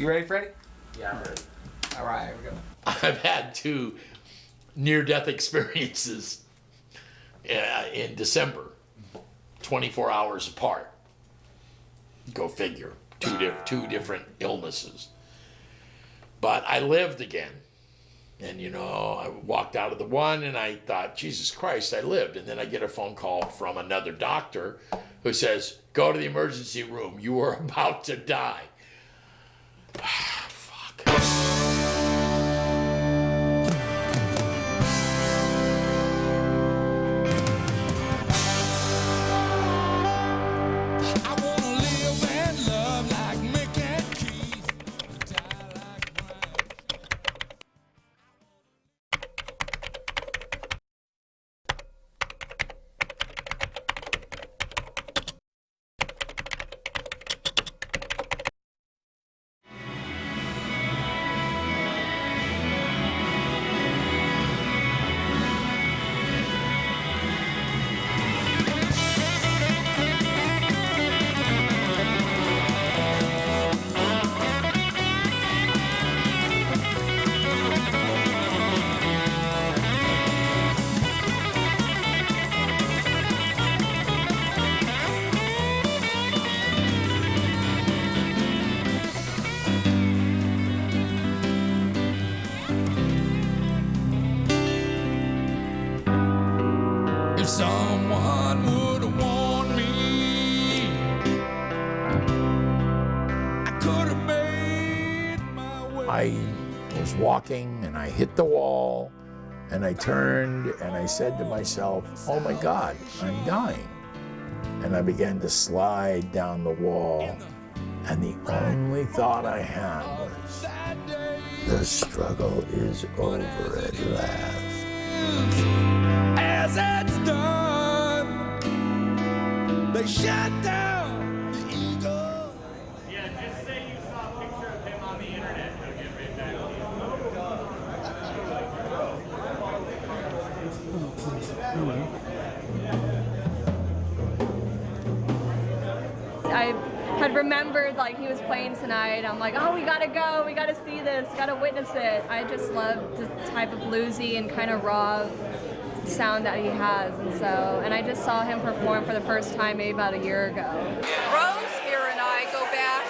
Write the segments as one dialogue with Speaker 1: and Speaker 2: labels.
Speaker 1: You ready, Freddie?
Speaker 2: Yeah, I'm ready.
Speaker 1: All right, here we go.
Speaker 3: I've had 2 near-death experiences in December, 24 hours apart. Go figure, two different illnesses. But I lived again. And, you know, I walked out of the one and I thought, Jesus Christ, I lived. And then I get a phone call from another doctor who says, go to the emergency room. You are about to die. Fuck.
Speaker 4: If someone would have warned me, I could have made my way.
Speaker 3: I was walking and I hit the wall and I turned and I said to myself, oh my God, I'm dying. And I began to slide down the wall and the only thought I had was, the struggle is over at last.
Speaker 4: As it's done, they shut down the eagle.
Speaker 5: Yeah, just say you saw a picture of him on the internet. He'll get right back to you.
Speaker 6: I had remembered like he was playing tonight. I'm like, oh, we gotta go, we gotta see this, gotta witness it. I just love the type of bluesy and kind of raw sound that he has, and I just saw him perform for the first time maybe about a year ago.
Speaker 7: Rose here and I go back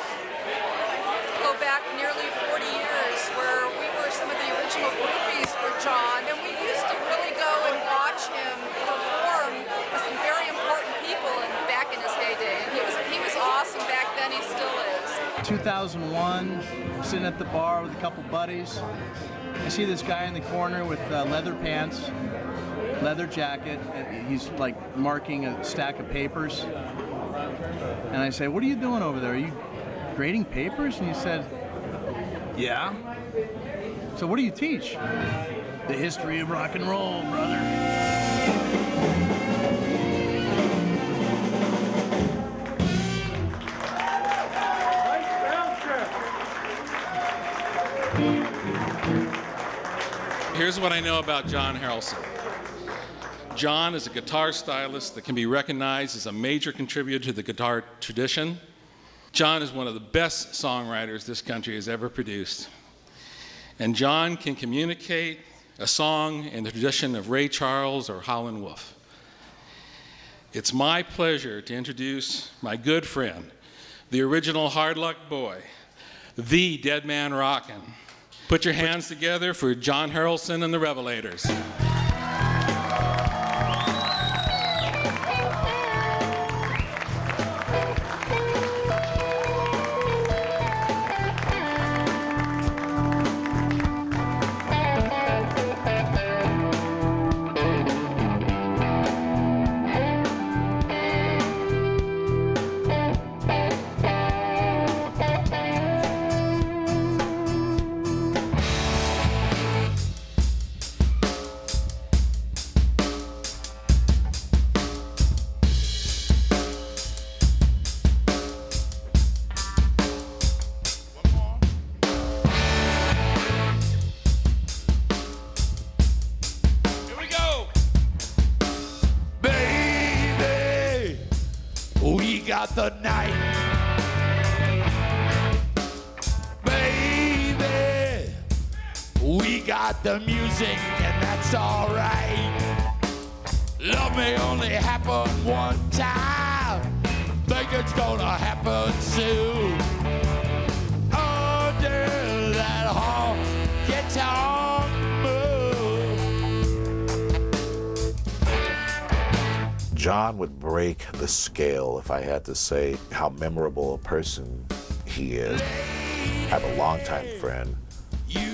Speaker 7: nearly 40 years, where we were some of the original groupies for John, and we used to really go and watch him perform with some very important people back in his heyday. And he was awesome back then. He still is.
Speaker 8: 2001, sitting at the bar with a couple buddies. I see this guy in the corner with leather pants, leather jacket, and he's like marking a stack of papers. And I say, what are you doing over there? Are you grading papers? And he said, yeah. So what do you teach? The history of rock and roll, brother.
Speaker 5: Here's what I know about John Harrelson. John is a guitar stylist that can be recognized as a major contributor to the guitar tradition. John is one of the best songwriters this country has ever produced. And John can communicate a song in the tradition of Ray Charles or Howlin' Wolf. It's my pleasure to introduce my good friend, the original Hard Luck Boy, the Dead Man Rockin'. Put your hands together for John Harrelson and the Revelators.
Speaker 3: We got the night. Baby, got the music and that's alright. Love may only happen one time. Think it's gonna happen soon. Under that honky-tonk moon.
Speaker 1: John would break the scale if I had to say how memorable a person he is. I have a longtime friend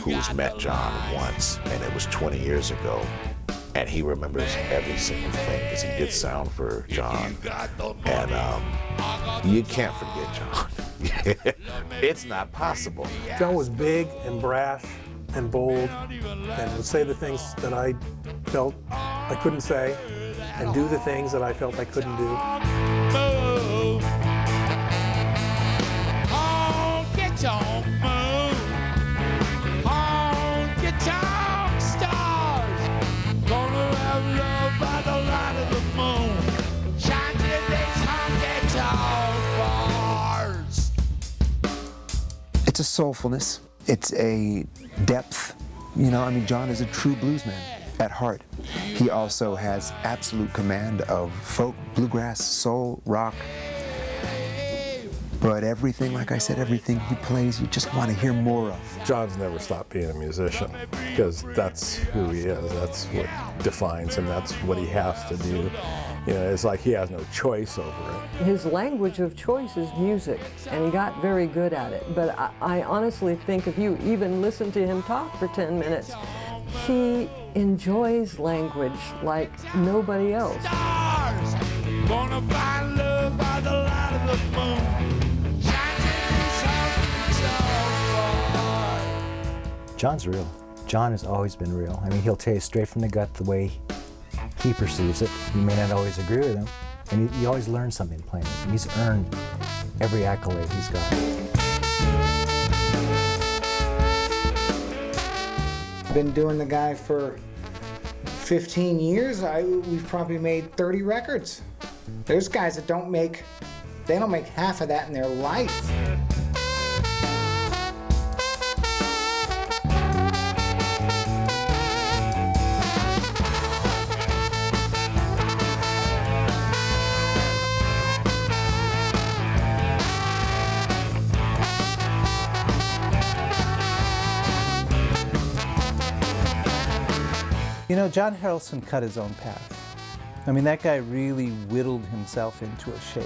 Speaker 1: who's met John once, and it was 20 years ago. And he remembers every single thing because he did sound for John. And you can't forget John. It's not possible.
Speaker 2: John was big and brash and bold and would say the things that I felt I couldn't say and do the things that I felt I couldn't do.
Speaker 9: It's a soulfulness. It's a depth. You know, I mean, John is a true bluesman at heart. He also has absolute command of folk, bluegrass, soul, rock. But everything, like I said, everything he plays, you just want to hear more of.
Speaker 10: John's never stopped being a musician because that's who he is. That's what defines him. That's what he has to do. You know, it's like he has no choice over it.
Speaker 11: His language of choice is music, and he got very good at it. But I honestly think if you even listen to him talk for 10 minutes, he enjoys language like nobody else.
Speaker 3: Stars, gonna find love by the light of the moon.
Speaker 12: John's real. John has always been real. I mean, he'll tell you straight from the gut the way he perceives it. You may not always agree with him, and you always learn something playing it. And he's earned every accolade he's got.
Speaker 13: I've been doing the guy for 15 years. We've probably made 30 records. There's guys that don't make half of that in their life.
Speaker 14: You know, John Harrelson cut his own path. I mean, that guy really whittled himself into a shape.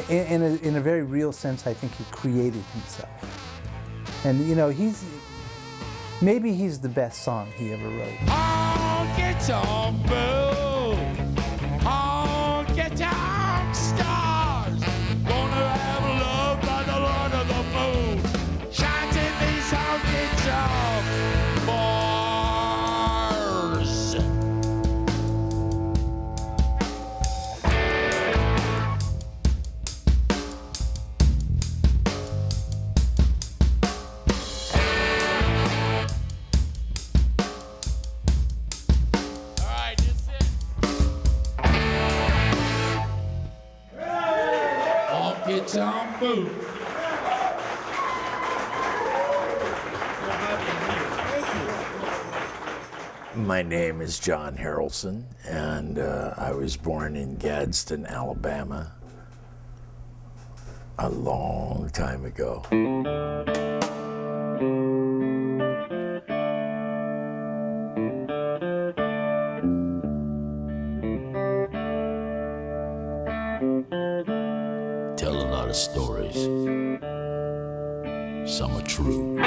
Speaker 14: In a very real sense, I think he created himself. And you know, maybe he's the best song he ever wrote.
Speaker 3: Honky-tonk moon, honky-tonk stars, gonna have love by the light of the moon, shines in these honky-tonk bars. Honky-tonk moon.
Speaker 1: My name is John Harrelson, and I was born in Gadsden, Alabama, a long time ago.
Speaker 3: Tell a lot of stories. Some are true.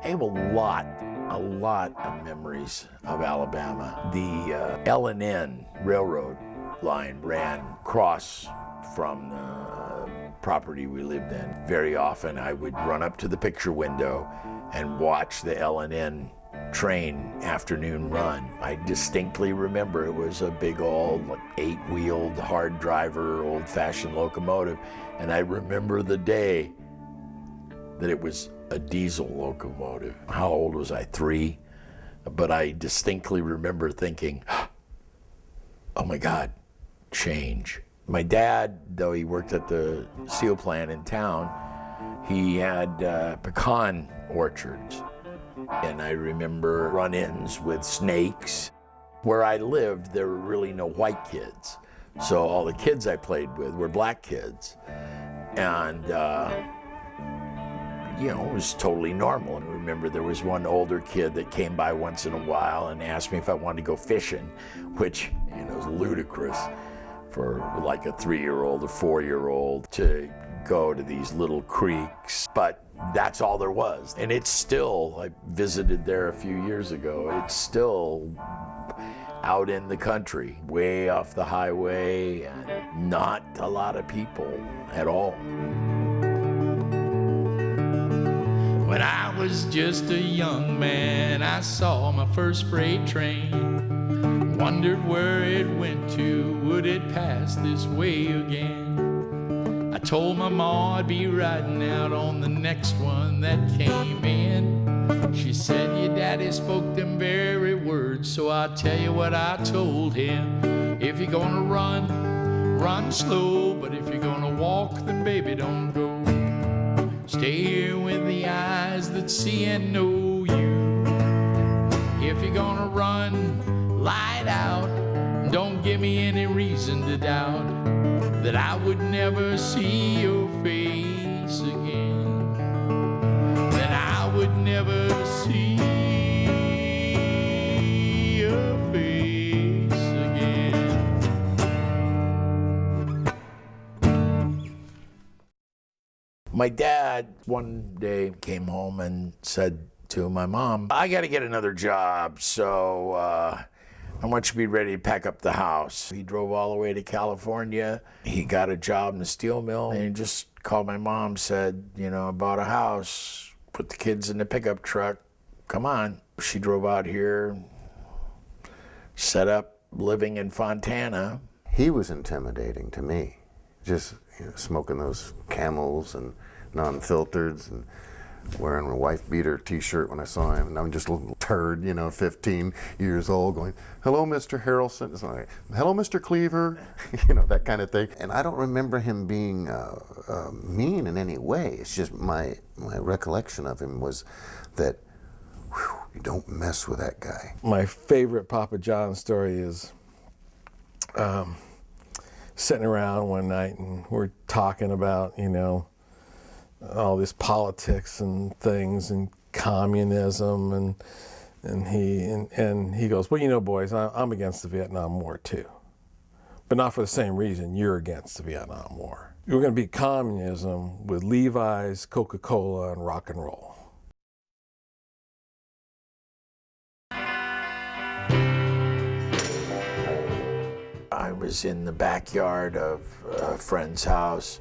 Speaker 1: I have a lot of memories of Alabama. The L&N Railroad line ran across from the property we lived in. Very often I would run up to the picture window and watch the L&N train afternoon run. I distinctly remember it was a big old 8-wheeled hard driver old-fashioned locomotive, and I remember the day that it was a diesel locomotive. How old was I? 3? But I distinctly remember thinking, oh my God, change. My dad, though he worked at the steel plant in town, He had pecan orchards. And I remember run-ins with snakes. Where I lived, there were really no white kids. So all the kids I played with were black kids. And, you know, it was totally normal. And I remember there was one older kid that came by once in a while and asked me if I wanted to go fishing, which, you know, is ludicrous for like a 3-year-old or 4-year-old to go to these little creeks. But that's all there was. And it's still, I visited there a few years ago, it's still out in the country, way off the highway, and not a lot of people at all.
Speaker 4: When I was just a young man, I saw my first freight train. Wondered where it went to, would it pass this way again? I told my ma I'd be riding out on the next one that came in. She said, your daddy spoke them very words, so I'll tell you what I told him. If you're gonna run, run slow, but if you're gonna walk, then baby don't go. Stay here with the eyes that see and know you. If you're gonna run, light out. Don't give me any reason to doubt that I would never see your face again. That I would never see your face again.
Speaker 1: My dad one day came home and said to my mom, I got to get another job, so I want you to be ready to pack up the house. He drove all the way to California. He got a job in the steel mill, and he just called my mom, said, you know, I bought a house, put the kids in the pickup truck, come on. She drove out here, set up living in Fontana.
Speaker 15: He was intimidating to me, just smoking those Camels and non-filtereds and wearing a wife beater t-shirt when I saw him, and I'm just a little turd, 15 years old, going, hello, Mr. Harrelson. It's like, hello, Mr. Cleaver, that kind of thing. And I don't remember him being mean in any way. It's just my recollection of him was that, whew, you don't mess with that guy.
Speaker 10: My favorite Papa John story is sitting around one night and we're talking about, all this politics and things and communism and he goes, well, boys, I'm against the Vietnam War too, but not for the same reason you're against the Vietnam War. We're going to beat communism with Levi's, Coca-Cola, and rock and roll.
Speaker 1: I was in the backyard of a friend's house.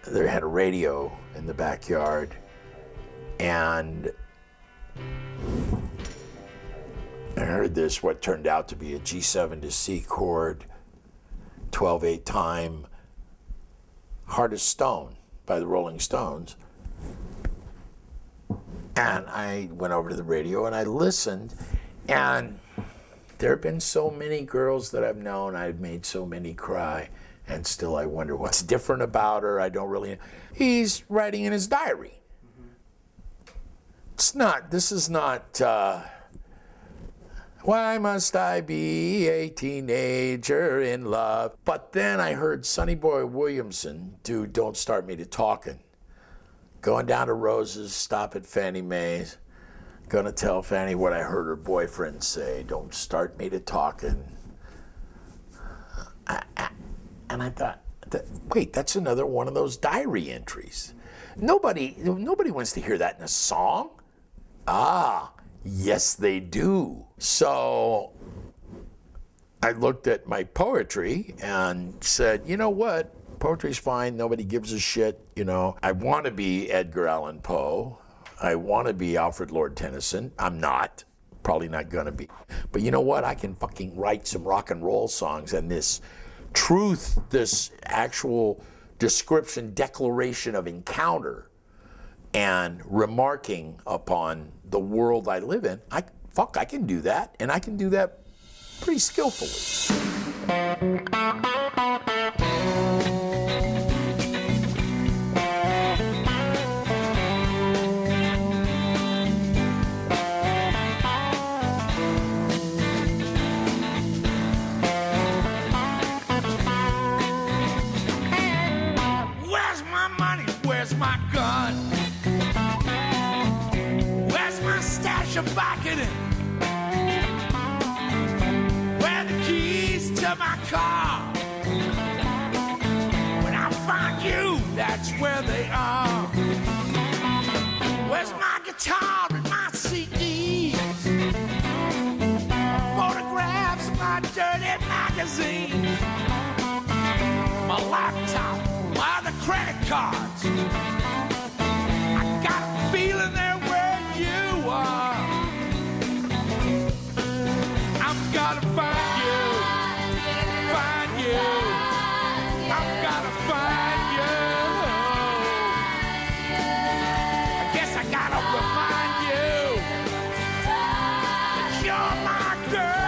Speaker 1: They had a radio in the backyard, and I heard this, what turned out to be a G7 to C chord, 12/8 time, Heart of Stone by the Rolling Stones. And I went over to the radio and I listened, and there have been so many girls that I've known, I've made so many cry. And still I wonder what's different about her. I don't really know. He's writing in his diary. This is not, why must I be a teenager in love? But then I heard Sonny Boy Williamson do Don't Start Me to Talking. Going down to Rose's, stop at Fannie Mae's. Gonna tell Fannie what I heard her boyfriend say, don't start me to talking. And I thought, wait, that's another one of those diary entries. Nobody wants to hear that in a song. Ah, yes they do. So I looked at my poetry and said, you know what? Poetry's fine, nobody gives a shit, I want to be Edgar Allan Poe. I want to be Alfred Lord Tennyson. I'm not. Probably not gonna be. But you know what? I can fucking write some rock and roll songs, and this truth, this actual description, declaration of encounter and remarking upon the world I live in, I can do that, and I can do that pretty skillfully.
Speaker 4: pocketing where the keys to my car. When I find you, that's where they are. Where's my guitar and my CDs? Photographs, my dirty magazines, my laptop, my other credit cards. I got a feeling they're where you are. I'm gonna find you, find you. I'm gonna find you. I guess I gotta remind you that you're my girl.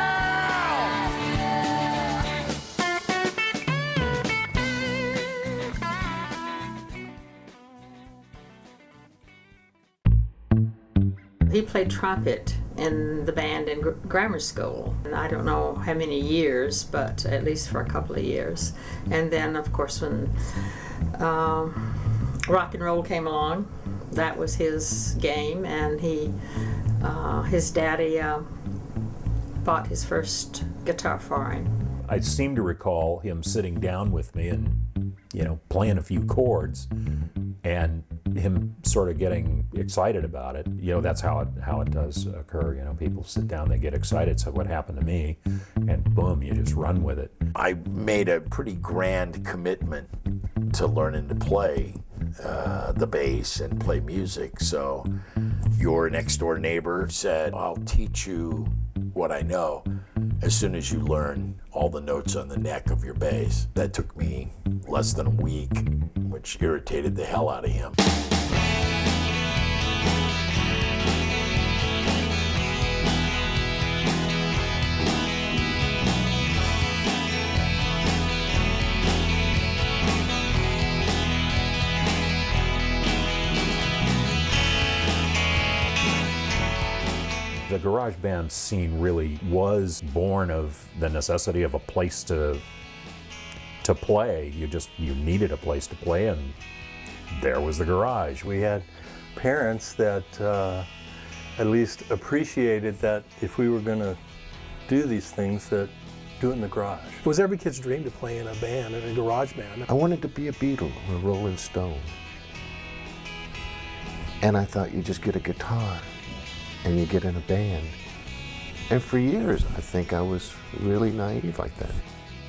Speaker 16: He played trumpet in the band in grammar school. And I don't know how many years, but at least for a couple of years. And then, of course, when rock and roll came along, that was his game. And his daddy bought his first guitar for him.
Speaker 17: I seem to recall him sitting down with me and, you know, playing a few chords, and him sort of getting excited about it. You know, that's how it does occur. You know, people sit down, they get excited. So what happened to me, and boom, you just run with it.
Speaker 1: I made a pretty grand commitment to learning to play the bass and play music. So your next door neighbor said, I'll teach you what I know as soon as you learn all the notes on the neck of your bass. That took me less than a week, which irritated the hell out of him.
Speaker 17: The garage band scene really was born of the necessity of a place to play. You needed a place to play, and there was the garage.
Speaker 14: We had parents that at least appreciated that if we were going to do these things, that do it in the garage.
Speaker 2: It was every kid's dream to play in a band, in a garage band.
Speaker 15: I wanted to be a Beatle or a Rolling Stone. And I thought you just get a guitar and you get in a band. And for years, I think I was really naive like that.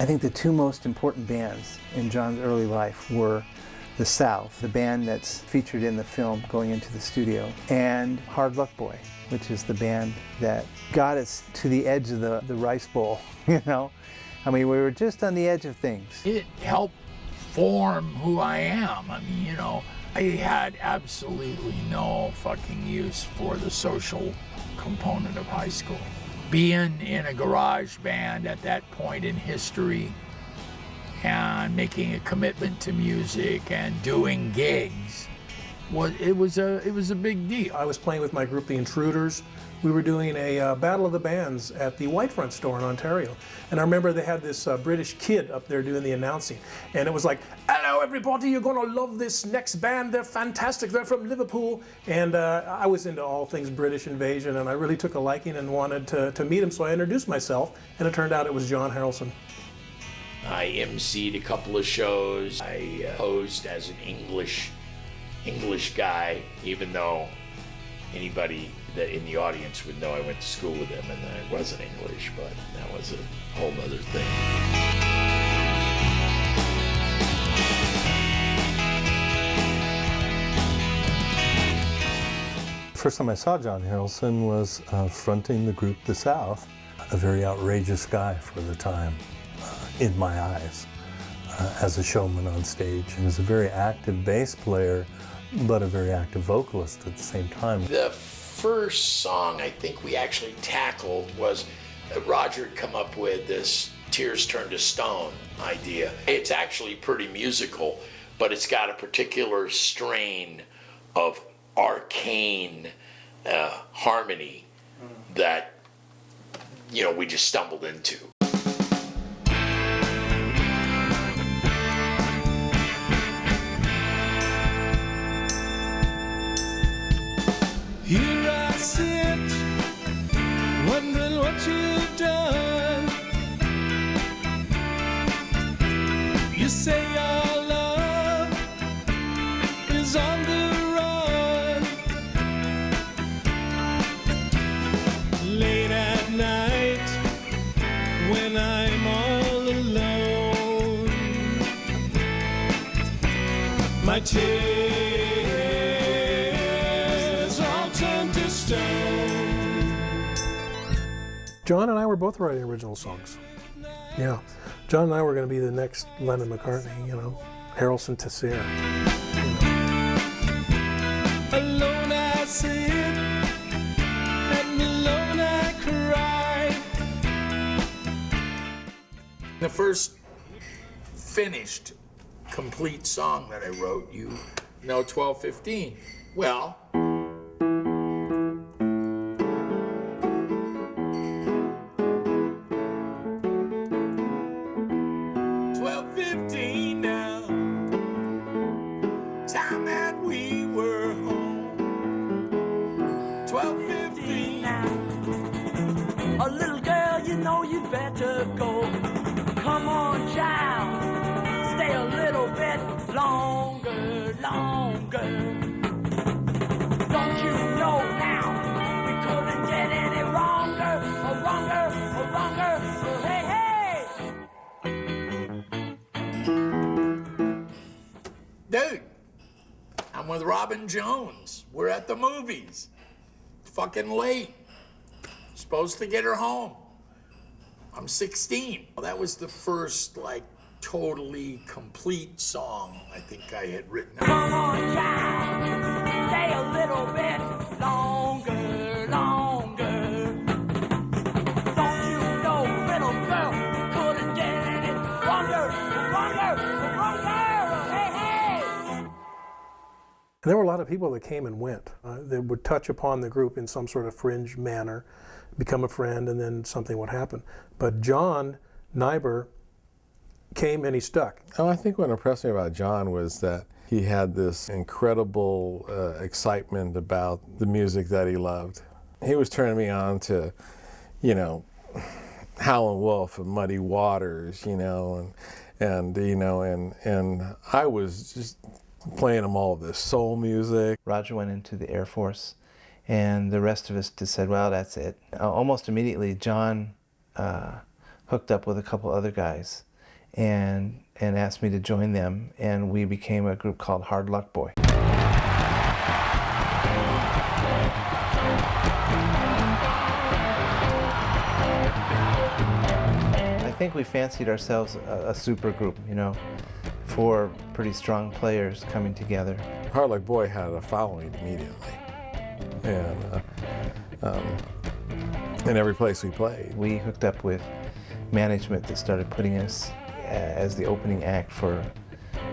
Speaker 14: I think the two most important bands in John's early life were the South, the band that's featured in the film Going Into the Studio, and Hard Luck Boy, which is the band that got us to the edge of the Rice Bowl, you know? I mean, we were just on the edge of things.
Speaker 4: It helped form who I am. I mean, you know, I had absolutely no fucking use for the social component of high school. Being in a garage band at that point in history and making a commitment to music and doing gigs, it was a big deal.
Speaker 2: I was playing with my group, the Intruders. We were doing a Battle of the Bands at the Whitefront store in Ontario. And I remember they had this British kid up there doing the announcing. And it was like, hello everybody, you're gonna love this next band. They're fantastic, they're from Liverpool. And I was into all things British invasion, and I really took a liking and wanted to meet him, so I introduced myself, and it turned out it was John Harrelson.
Speaker 3: I emceed a couple of shows. I posed as an English guy, even though anybody that in the audience would know I went to school with him and I wasn't English, but that was a whole other thing.
Speaker 14: First time I saw John Harrelson was fronting the group The South, a very outrageous guy for the time, in my eyes, as a showman on stage. He was a very active bass player, but a very active vocalist at the same time.
Speaker 3: The first song I think we actually tackled was Roger had come up with this Tears Turn to Stone idea. It's actually pretty musical, but it's got a particular strain of arcane harmony that, you know, we just stumbled into.
Speaker 4: Here I sit when I'm all alone. My tears all turn to stone.
Speaker 2: John and I were both writing original songs. Yeah. John and I were going to be the next Lennon McCartney, you know, Harrelson to Sear.
Speaker 4: Alone I sit, and alone I cry.
Speaker 1: The first finished, complete song that I wrote, you know, 1215. Well, now, time that we were home. 12:15 now.
Speaker 18: A little girl, you know you better go. Come on, child, stay a little bit longer, longer. Don't you know now, we couldn't get any wronger, or wronger, or wronger. So hey, hey.
Speaker 1: Dude, I'm with Robin Jones. We're at the movies. Fucking late. Supposed to get her home. I'm 16. That was the first, like, totally complete song I think I had written.
Speaker 18: Come on, child, stay a little bit longer, longer. Don't you know, little girl, couldn't get any longer, longer, longer. Hey, hey.
Speaker 2: And there were a lot of people that came and went. They would touch upon the group in some sort of fringe manner, become a friend, and then something would happen. But John Nyber came and he stuck.
Speaker 10: Oh, I think what impressed me about John was that he had this incredible excitement about the music that he loved. He was turning me on to, you know, Howlin' Wolf and Muddy Waters, you know, and I was just playing him all of this soul music.
Speaker 19: Roger went into the Air Force, and the rest of us just said, well, that's it. Almost immediately, John hooked up with a couple other guys and asked me to join them, and we became a group called Hard Luck Boy. I think we fancied ourselves a super group, you know, 4 pretty strong players coming together.
Speaker 10: Hard Luck Boy had a following immediately, and every place we played.
Speaker 19: We hooked up with management that started putting us as the opening act for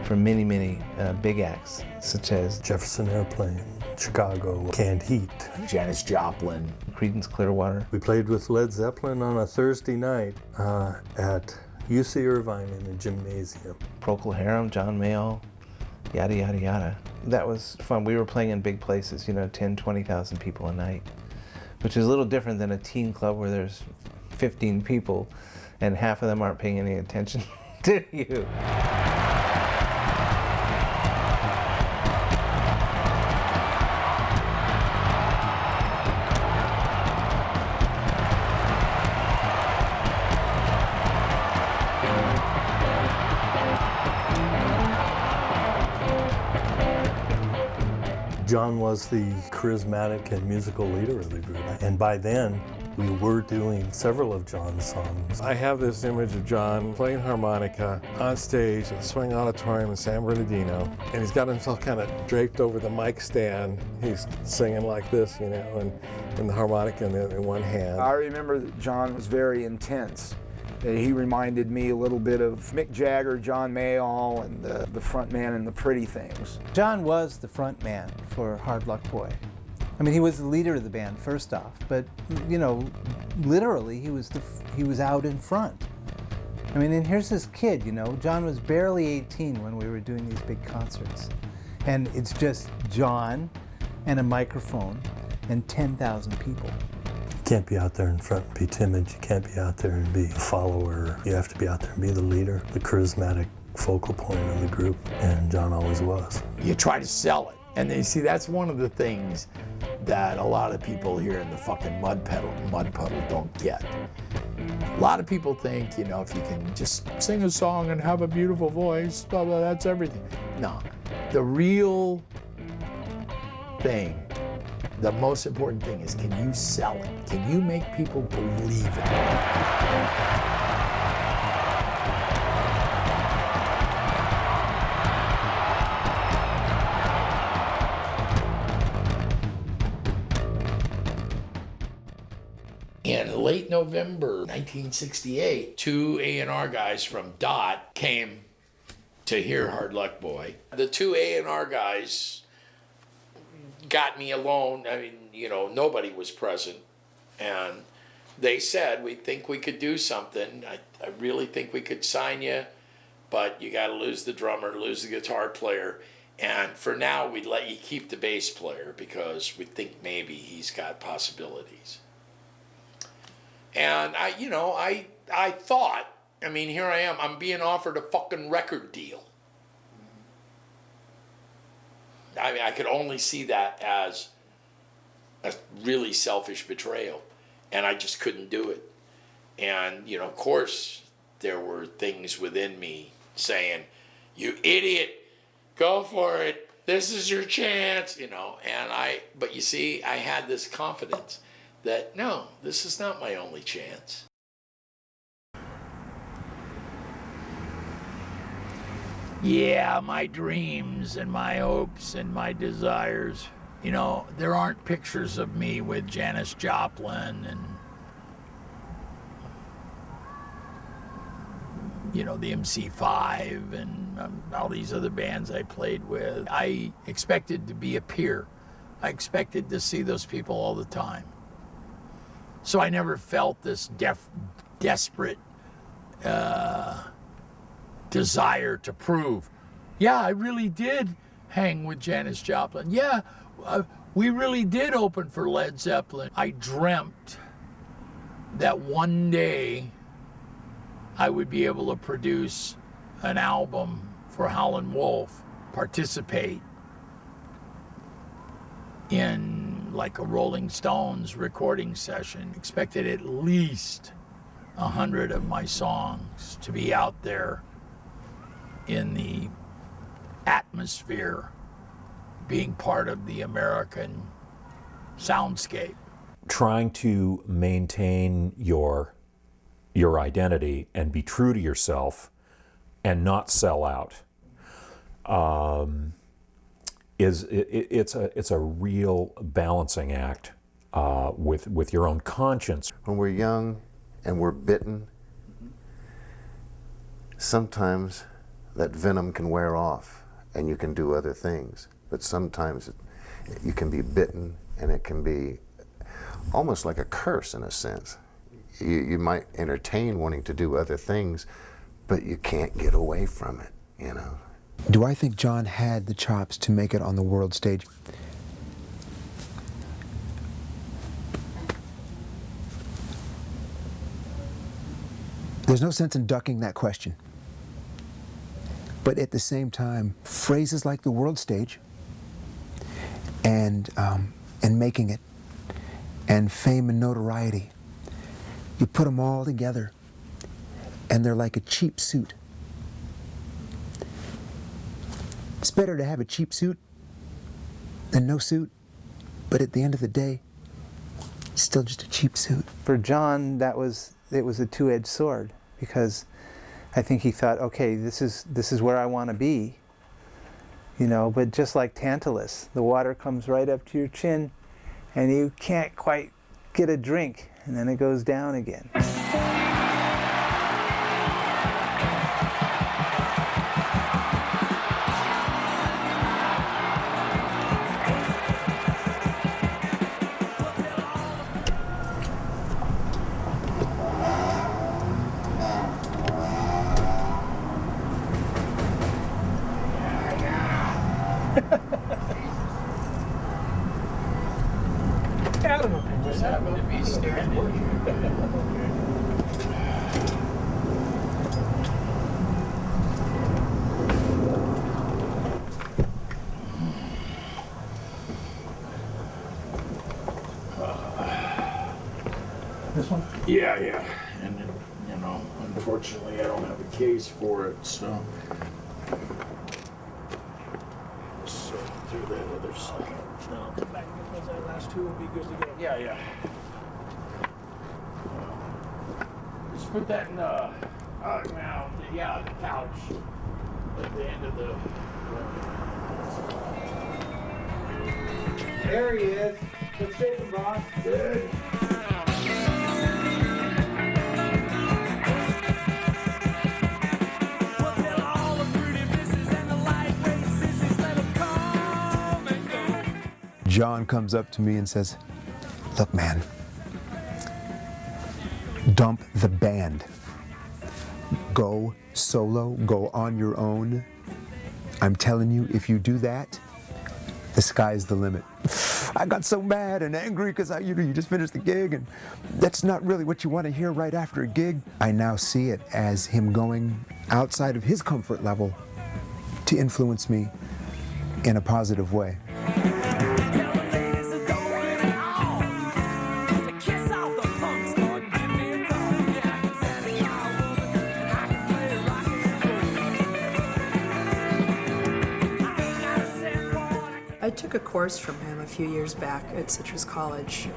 Speaker 19: many, many big acts, such as
Speaker 20: Jefferson Airplane, Chicago, Canned Heat,
Speaker 1: Janis Joplin,
Speaker 19: Creedence Clearwater.
Speaker 20: We played with Led Zeppelin on a Thursday night at UC Irvine in the gymnasium.
Speaker 19: Procol Harum, John Mayall, yada, yada, yada. That was fun. We were playing in big places, you know, 10, 20,000 people a night, which is a little different than a teen club where there's 15 people and half of them aren't paying any attention to you.
Speaker 20: John was the charismatic and musical leader of the group, and by then we were doing several of John's songs.
Speaker 10: I have this image of John playing harmonica on stage at the Swing Auditorium in San Bernardino, and he's got himself kind of draped over the mic stand. He's singing like this, you know, and the harmonica in one hand.
Speaker 21: I remember that John was very intense. He reminded me a little bit of Mick Jagger, John Mayall, and the front man in the Pretty Things.
Speaker 14: John was the front man for Hard Luck Boy. I mean, he was the leader of the band, first off, but, you know, literally, he was out in front. I mean, and here's this kid, you know, John was barely 18 when we were doing these big concerts. And it's just John and a microphone and 10,000 people.
Speaker 20: You can't be out there in front and be timid. You can't be out there and be a follower. You have to be out there and be the leader, the charismatic focal point of the group, and John always was.
Speaker 1: You try to sell it. And you see, that's one of the things that a lot of people here in the fucking mud puddle don't get. A lot of people think, you know, if you can just sing a song and have a beautiful voice, blah, blah, that's everything. No, the real thing, the most important thing is, can you sell it? Can you make people believe it? In late November 1968, two A&R guys from Dot came to hear Hard Luck Boy. The two A&R guys got me alone. I mean, you know, nobody was present. And they said, we think we could do something. I really think we could sign you, but you got to lose the drummer, lose the guitar player. And for now, we'd let you keep the bass player because we think maybe he's got possibilities. And I thought, I mean, here I am, I'm being offered a fucking record deal. I mean, I could only see that as a really selfish betrayal, and I just couldn't do it. And, you know, of course, there were things within me saying, you idiot, go for it, this is your chance, you know. But you see, I had this confidence that, no, this is not my only chance. Yeah, my dreams and my hopes and my desires. You know, there aren't pictures of me with Janis Joplin and, you know, the MC5 and all these other bands I played with. I expected to be a peer. I expected to see those people all the time. So I never felt this desperate desire to prove, yeah, I really did hang with Janis Joplin. Yeah, we really did open for Led Zeppelin. I dreamt that one day I would be able to produce an album for Howlin' Wolf, participate in like a Rolling Stones recording session. Expected at least 100 of my songs to be out there in the atmosphere, being part of the American soundscape.
Speaker 17: Trying to maintain your identity and be true to yourself and not sell out. It's a real balancing act with your own conscience.
Speaker 15: When we're young and we're bitten, sometimes that venom can wear off and you can do other things. But sometimes you can be bitten and it can be almost like a curse in a sense. You might entertain wanting to do other things, but you can't get away from it, you know.
Speaker 9: Do I think John had the chops to make it on the world stage? There's no sense in ducking that question. But at the same time, phrases like the world stage and making it, and fame and notoriety, you put them all together and they're like a cheap suit. It's better to have a cheap suit than no suit, but at the end of the day, it's still just a cheap suit.
Speaker 14: For John, it was a two-edged sword, because I think he thought, okay, this is where I want to be, you know. But just like Tantalus, the water comes right up to your chin, and you can't quite get a drink, and then it goes down again.
Speaker 1: I don't know if I just happened to be staring at you. Unfortunately, I don't have a case for it, so. So through that other side.
Speaker 2: No, come back because that last two will be good to go.
Speaker 1: Yeah, yeah. Just put that in the, yeah, the couch at the end of the.
Speaker 13: There he is. Let's shake him, boss.
Speaker 1: Good.
Speaker 9: John comes up to me and says, "Look, man, dump the band. Go solo, go on your own. I'm telling you, if you do that, the sky's the limit." I got so mad and angry because you just finished the gig, and that's not really what you want to hear right after a gig. I now see it as him going outside of his comfort level to influence me in a positive way.
Speaker 6: I took a course from him a few years back at Citrus College,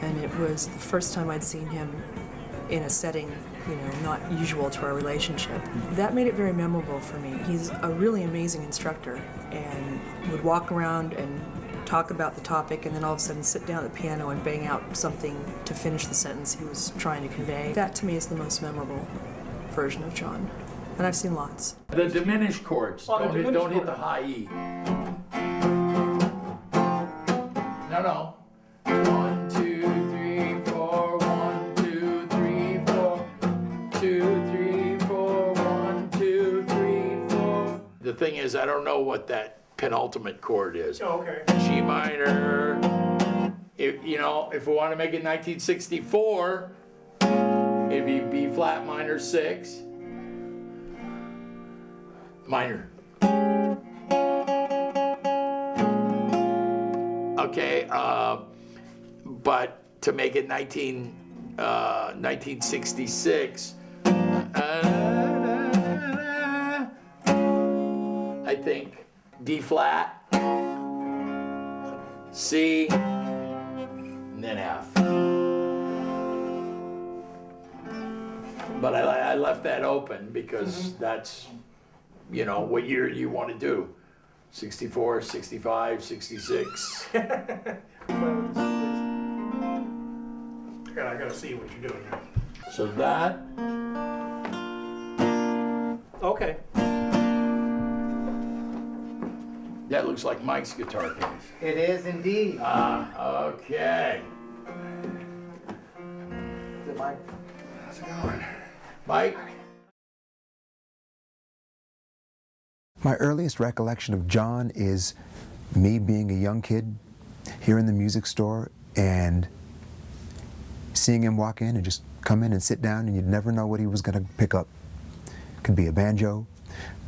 Speaker 6: and it was the first time I'd seen him in a setting, not usual to our relationship. That made it very memorable for me. He's a really amazing instructor and would walk around and talk about the topic and then all of a sudden sit down at the piano and bang out something to finish the sentence he was trying to convey. That to me is the most memorable version of John, and I've seen lots.
Speaker 1: The diminished chords. Don't hit the high E. No. 1, 2, 3, 4. 1, 2, 3, 4. 2, 3, 4. 1, 2, 3, 4. The thing is, I don't know what that penultimate chord is.
Speaker 2: Oh, okay.
Speaker 1: G minor. If we want to make it 1964, it'd be B flat minor 6. Minor. Okay, but to make it 1966, I think D flat, C, and then F. But I left that open because that's, what year you want to do. 64, 65, 66.
Speaker 2: I gotta see what you're doing here.
Speaker 1: So that.
Speaker 2: Okay.
Speaker 1: That looks like Mike's guitar case.
Speaker 13: It is indeed.
Speaker 1: Okay.
Speaker 13: Is it Mike?
Speaker 1: How's it going? Mike?
Speaker 9: My earliest recollection of John is me being a young kid here in the music store and seeing him walk in and just come in and sit down, and you'd never know what he was going to pick up. Could be a banjo,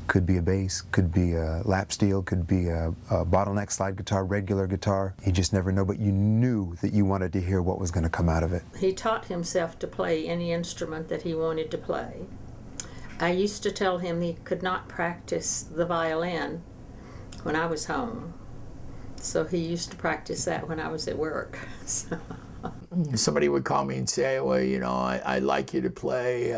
Speaker 9: could be a bass, could be a lap steel, could be a bottleneck slide guitar, regular guitar. You just never know, but you knew that you wanted to hear what was going to come out of it.
Speaker 16: He taught himself to play any instrument that he wanted to play. I used to tell him he could not practice the violin when I was home. So he used to practice that when I was at work. So.
Speaker 1: Somebody would call me and say, well, I'd like you to play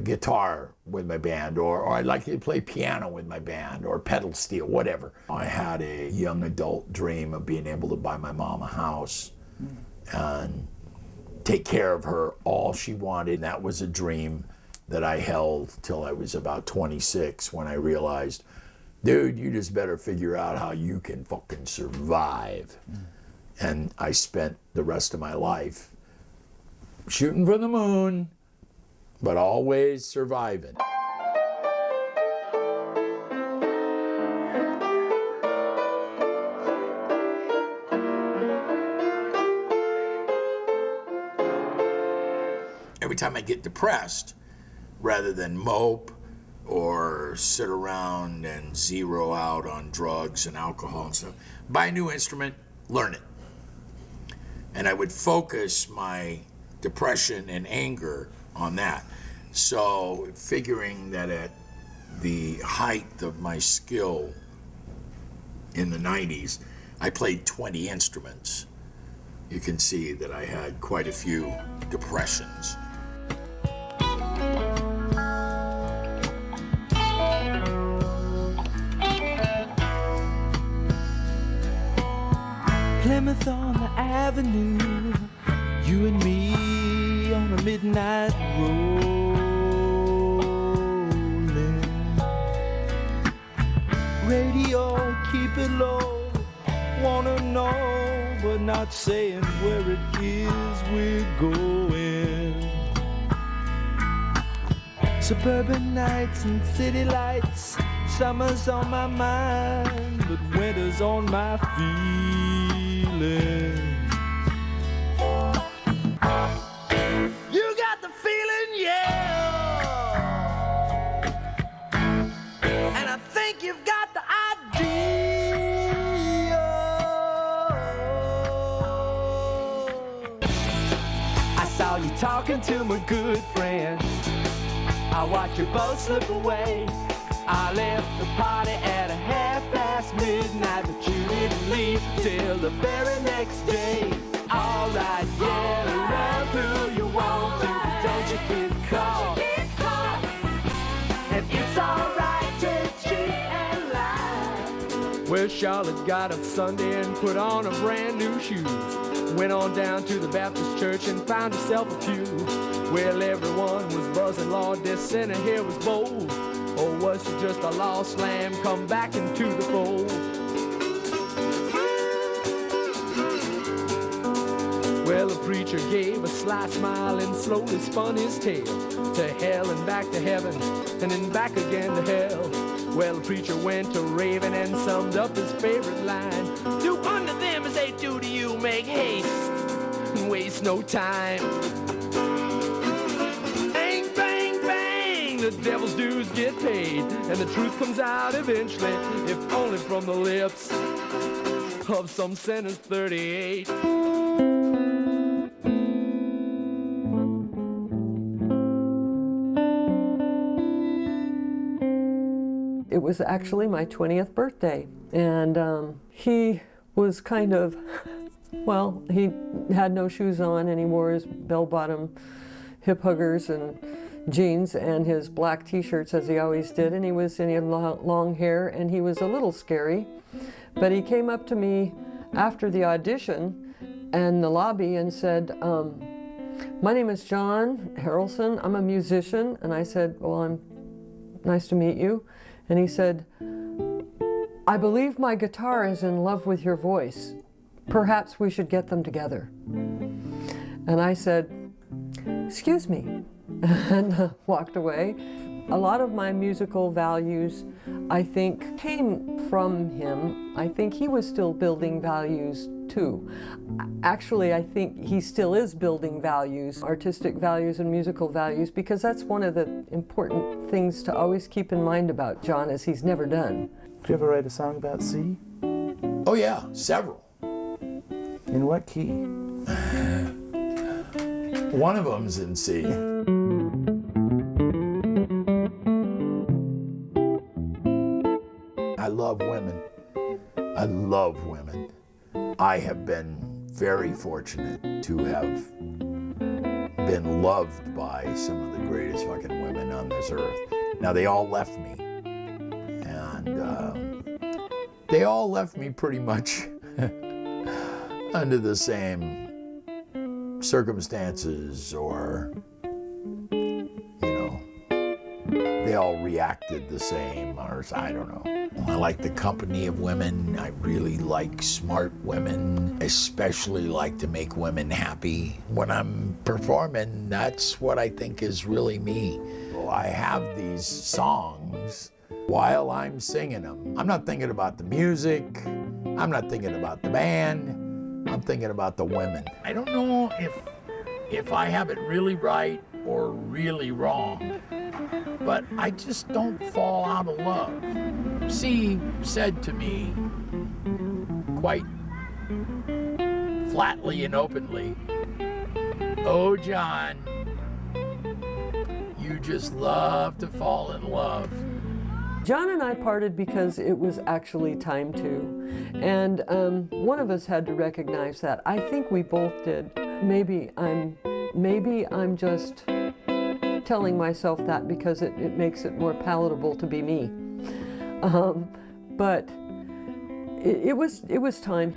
Speaker 1: guitar with my band, or I'd like you to play piano with my band, or pedal steel, whatever. I had a young adult dream of being able to buy my mom a house and take care of her all she wanted. That was a dream that I held till I was about 26, when I realized, dude, you just better figure out how you can fucking survive. And I spent the rest of my life shooting for the moon, but always surviving. Every time I get depressed, rather than mope or sit around and zero out on drugs and alcohol and stuff, buy a new instrument, learn it. And I would focus my depression and anger on that. So figuring that at the height of my skill in the 90s, I played 20 instruments. You can see that I had quite a few depressions.
Speaker 18: Plymouth on the avenue, you and me on a midnight rolling. Radio, keep it low, wanna know, but not saying where it is we're going. Suburban nights and city lights, summer's on my mind, but winter's on my feeling. You got the feeling, yeah, and I think you've got the idea. I saw you talking to my good friend, I watched you both slip away. I left the party at midnight, but you didn't leave till the very next day. Alright, get around who you want to, but don't you get caught. And it's alright to cheat and lie. Well, Charlotte got up Sunday and put on her brand new shoes. Went on down to the Baptist church and found herself a pew. Well, everyone was buzzing, Lord, this sinner here was bold. Or was she just a lost lamb come back into the fold? Well, the preacher gave a sly smile and slowly spun his tale to hell and back to heaven and then back again to hell. Well, the preacher went to raving and summed up his favorite line: do unto them as they do to you, make haste and waste no time. The devil's dues get paid, and the truth comes out eventually, if only from the lips of some sinner's 38.
Speaker 11: It was actually my 20th birthday, and he was kind of, well, he had no shoes on, and he wore his bell-bottom hip huggers and jeans and his black t-shirts as he always did, and he had long hair, and he was a little scary. But he came up to me after the audition in the lobby and said, my name is John Harrelson, I'm a musician. And I said, well, I'm nice to meet you. And he said, I believe my guitar is in love with your voice. Perhaps we should get them together. And I said, excuse me, and walked away. A lot of my musical values, I think, came from him. I think he was still building values too. Actually, I think he still is building values, artistic values and musical values, because that's one of the important things to always keep in mind about John, is he's never done.
Speaker 19: Did you ever write a song about C?
Speaker 1: Oh yeah, several.
Speaker 19: In what key?
Speaker 1: One of them's in C. I love women. I love women. I have been very fortunate to have been loved by some of the greatest fucking women on this earth. Now, they all left me. And they all left me pretty much under the same circumstances, or, they all reacted the same, or I don't know. I like the company of women. I really like smart women, especially like to make women happy. When I'm performing, that's what I think is really me. Well, I have these songs while I'm singing them. I'm not thinking about the music. I'm not thinking about the band. I'm thinking about the women. I don't know if I have it really right or really wrong, but I just don't fall out of love. C said to me quite flatly and openly Oh, John, you just love to fall in love.
Speaker 11: John and I parted because it was actually time to. And one of us had to recognize that. I think we both did. Maybe I'm just telling myself that because it makes it more palatable to be me. But it was time.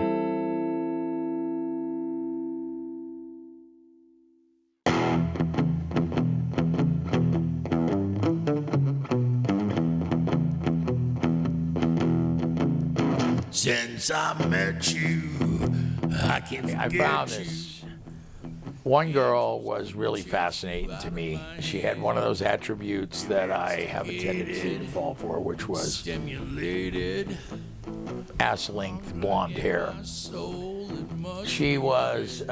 Speaker 1: Since I met you, I can't forget I found this. One girl was really fascinating to me. She had one of those attributes that I have a tendency to fall for, which was ass-length blonde hair. She was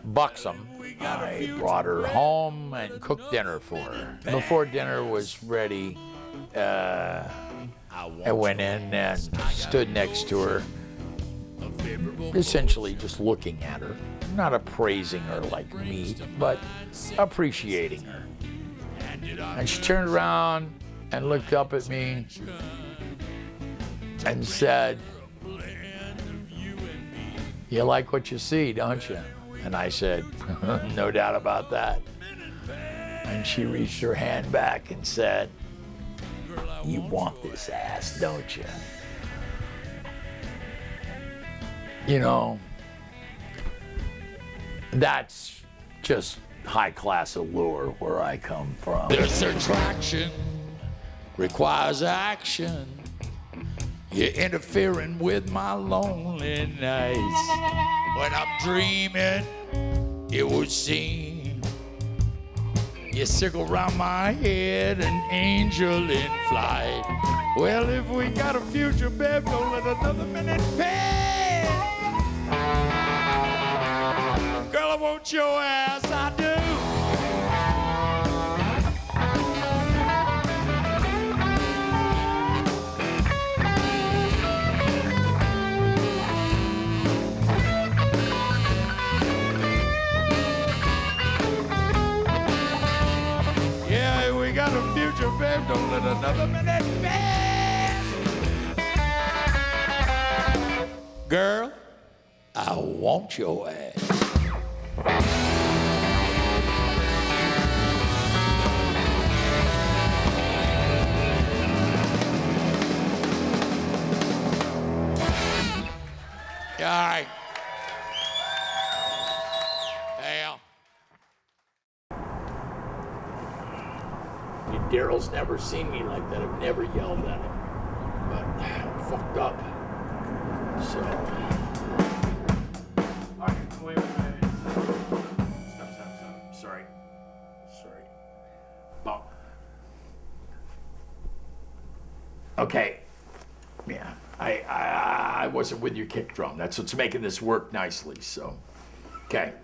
Speaker 1: buxom. I brought her home and cooked dinner for her. Before dinner was ready, I went in and stood next to her, essentially just looking at her, not appraising her like me, but appreciating her. And she turned around and looked up at me and said, "You like what you see, don't you?" And I said, "No doubt about that." And she reached her hand back and said, "You want this ass, don't you?" You know, that's just high-class allure where I come from.
Speaker 4: This attraction requires action. You're interfering with my lonely nights. When I'm dreaming, it would seem you circle around my head, an angel in flight. Well, if we got a future, babe, don't let another minute pass. Girl, I want your ass, I do. Yeah, we got a future, babe, don't let another minute pass. Girl, I want your ass. All right. Hell.
Speaker 1: Daryl's never seen me like that. I've never yelled at him. But I'm fucked up. So. All right, wait. Stop. Sorry. Oh. Okay. Yeah. I wasn't with your kick drum. That's what's making this work nicely, so. Okay.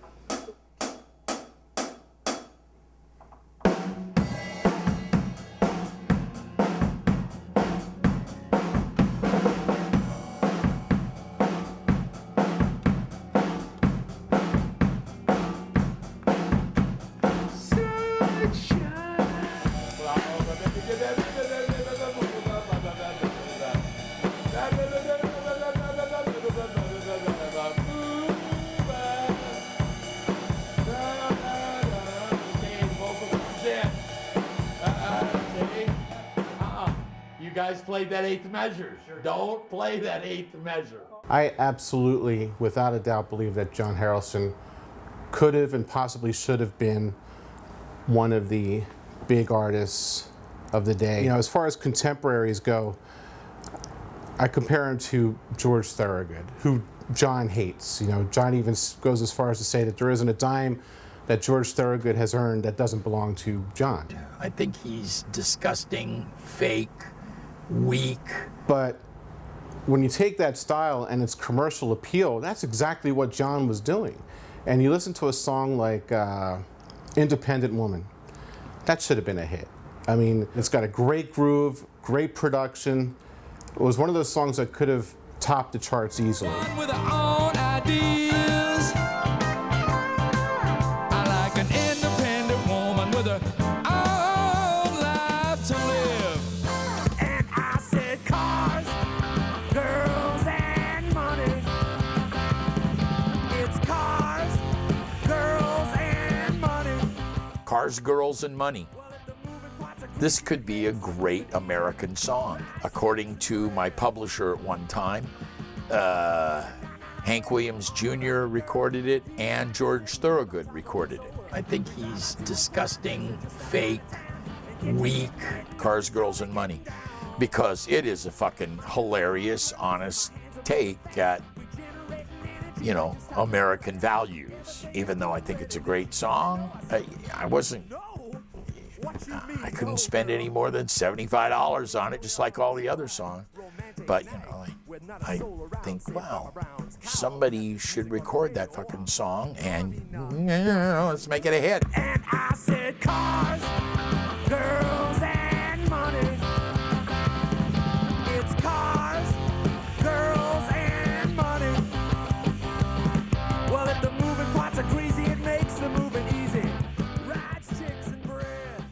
Speaker 1: Guys played that eighth measure. Don't play that eighth measure.
Speaker 7: I absolutely, without a doubt, believe that John Harrelson could have and possibly should have been one of the big artists of the day. You know, as far as contemporaries go, I compare him to George Thorogood, who John hates. You know, John even goes as far as to say that there isn't a dime that George Thorogood has earned that doesn't belong to John.
Speaker 1: I think he's disgusting, fake, weak.
Speaker 7: But when you take that style and its commercial appeal, that's exactly what John was doing. And you listen to a song like Independent Woman, that should have been a hit. I mean, it's got a great groove, great production. It was one of those songs that could have topped the charts easily.
Speaker 4: With our own ideas. I like
Speaker 1: Cars, Girls, and Money. This could be a great American song. According to my publisher at one time, Hank Williams Jr. recorded it and George Thorogood recorded it. I think he's disgusting, fake, weak, Cars, Girls, and Money, because it is a fucking hilarious, honest take at, you know, American values. Even though I think it's a great song, I couldn't spend any more than $75 on it, just like all the other songs. But, you know, I think, wow, somebody should record that fucking song and, you know, let's make it a hit.
Speaker 18: And I said cars, girls, and money. It's cars, girls, and money. Well, if the moving parts are crazy, it makes the moving easy. Rides, chicks, and bread.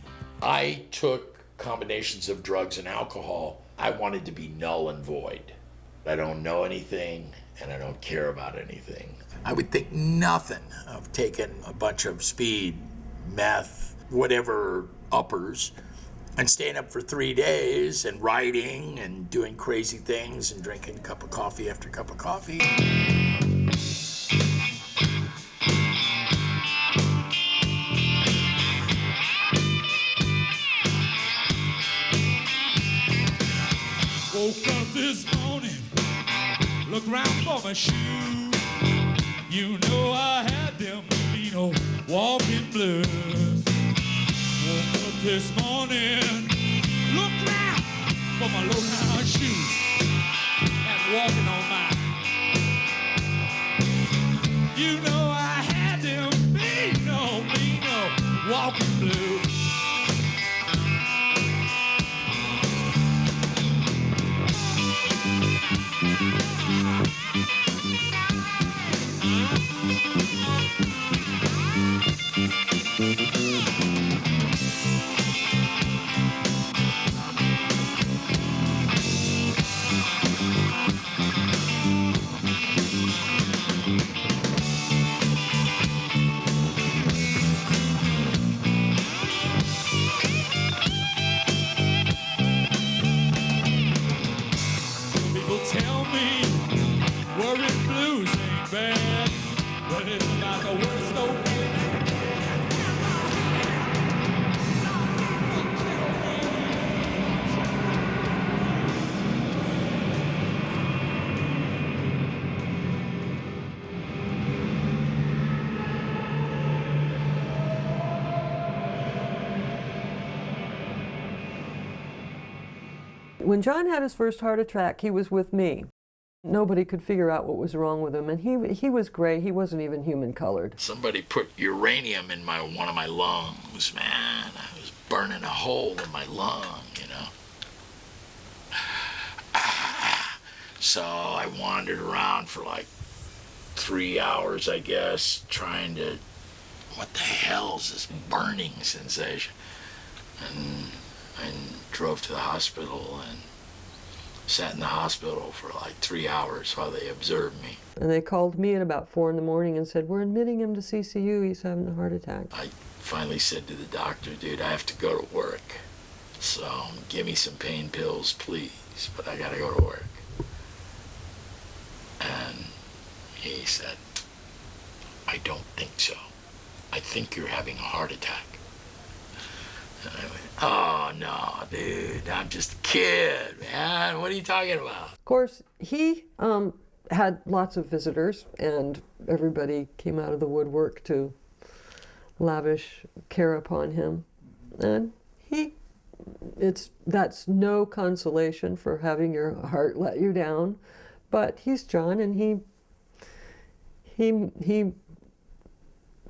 Speaker 1: I took combinations of drugs and alcohol. I wanted to be null and void. I don't know anything, and I don't care about anything. I would think nothing of taking a bunch of speed, meth, whatever uppers, and staying up for 3 days and writing and doing crazy things and drinking a cup of coffee after cup of coffee.
Speaker 4: Woke up this morning, look around for my shoes. You know I had them mean old walking blues. Woke up this morning, look around for my low-down shoes. And walking on mine. You know I had them mean old walking blues. People tell me worrying blues ain't bad, but it's about the worst old
Speaker 11: When John had his first heart attack, he was with me. Nobody could figure out what was wrong with him, and he was gray. He wasn't even human colored.
Speaker 1: Somebody put uranium in one of my lungs, man. I was burning a hole in my lung, you know. So I wandered around for like 3 hours, I guess, trying to, what the hell is this burning sensation? And I drove to the hospital and sat in the hospital for like 3 hours while they observed me.
Speaker 11: And they called me at about 4 in the morning and said, "We're admitting him to CCU. He's having a heart attack."
Speaker 1: I finally said to the doctor, "Dude, I have to go to work. So give me some pain pills, please, but I gotta go to work." And he said, "I don't think so. I think you're having a heart attack." And I went, "Oh, no, dude, I'm just a kid, man. What are you talking about?"
Speaker 11: Of course, he had lots of visitors, and everybody came out of the woodwork to lavish care upon him. And that's no consolation for having your heart let you down, but he's John, and he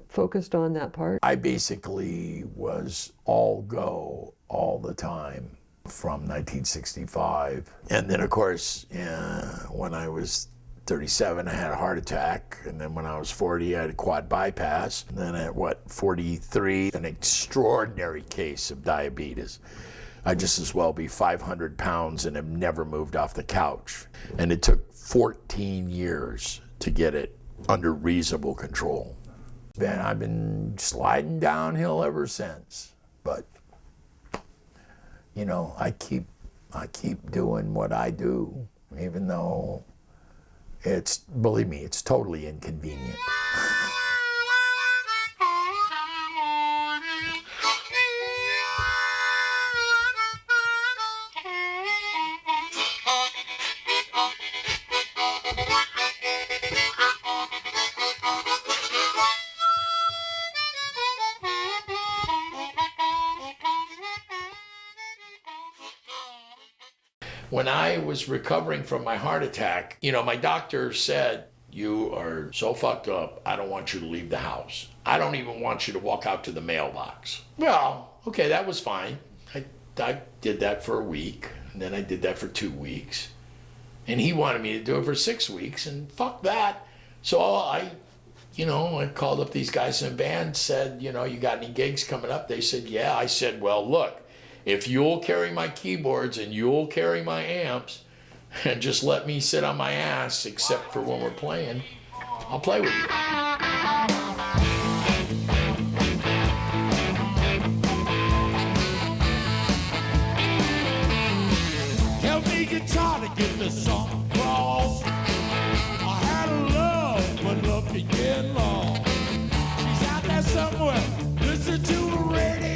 Speaker 11: focused on that part.
Speaker 1: I basically was all go all the time from 1965. And then, of course, when I was 37, I had a heart attack. And then when I was 40, I had a quad bypass. And then at 43, an extraordinary case of diabetes. I'd just as well be 500 pounds and have never moved off the couch. And it took 14 years to get it under reasonable control. I've been sliding downhill ever since. But, you know, I keep doing what I do, even though it's, believe me, it's totally inconvenient. When I was recovering from my heart attack, you know, my doctor said, "You are so fucked up, I don't want you to leave the house. I don't even want you to walk out to the mailbox." Well, okay, that was fine. I did that for a week, and then I did that for 2 weeks. And he wanted me to do it for 6 weeks, and fuck that. So I called up these guys in the band, said, you know, "You got any gigs coming up?" They said, "Yeah." I said, "Well, look, if you'll carry my keyboards and you'll carry my amps and just let me sit on my ass except for when we're playing, I'll play with you."
Speaker 18: Help me guitar to get the song across. I had a love, but love can get lost. She's out there somewhere, listen to a radio.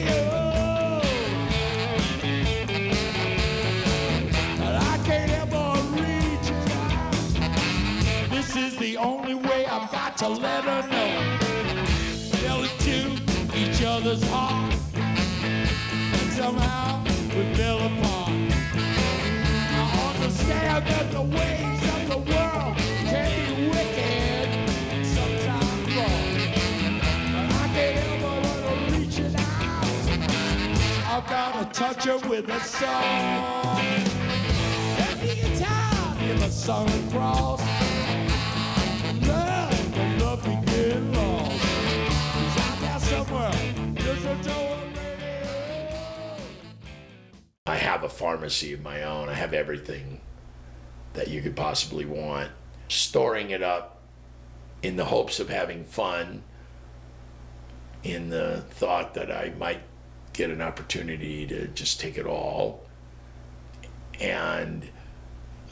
Speaker 18: This is the only way I've got to let her know. Fell into each other's heart, and somehow we fell apart. I understand that the ways of the world can be wicked and sometimes wrong, but I can't help but reaching out. I've got to touch her with a song. Every guitar in the song across. Love can get lost. She's out there somewhere. Just a toe.
Speaker 1: I have a pharmacy of my own. I have everything that you could possibly want. Storing it up in the hopes of having fun, in the thought that I might get an opportunity to just take it all. And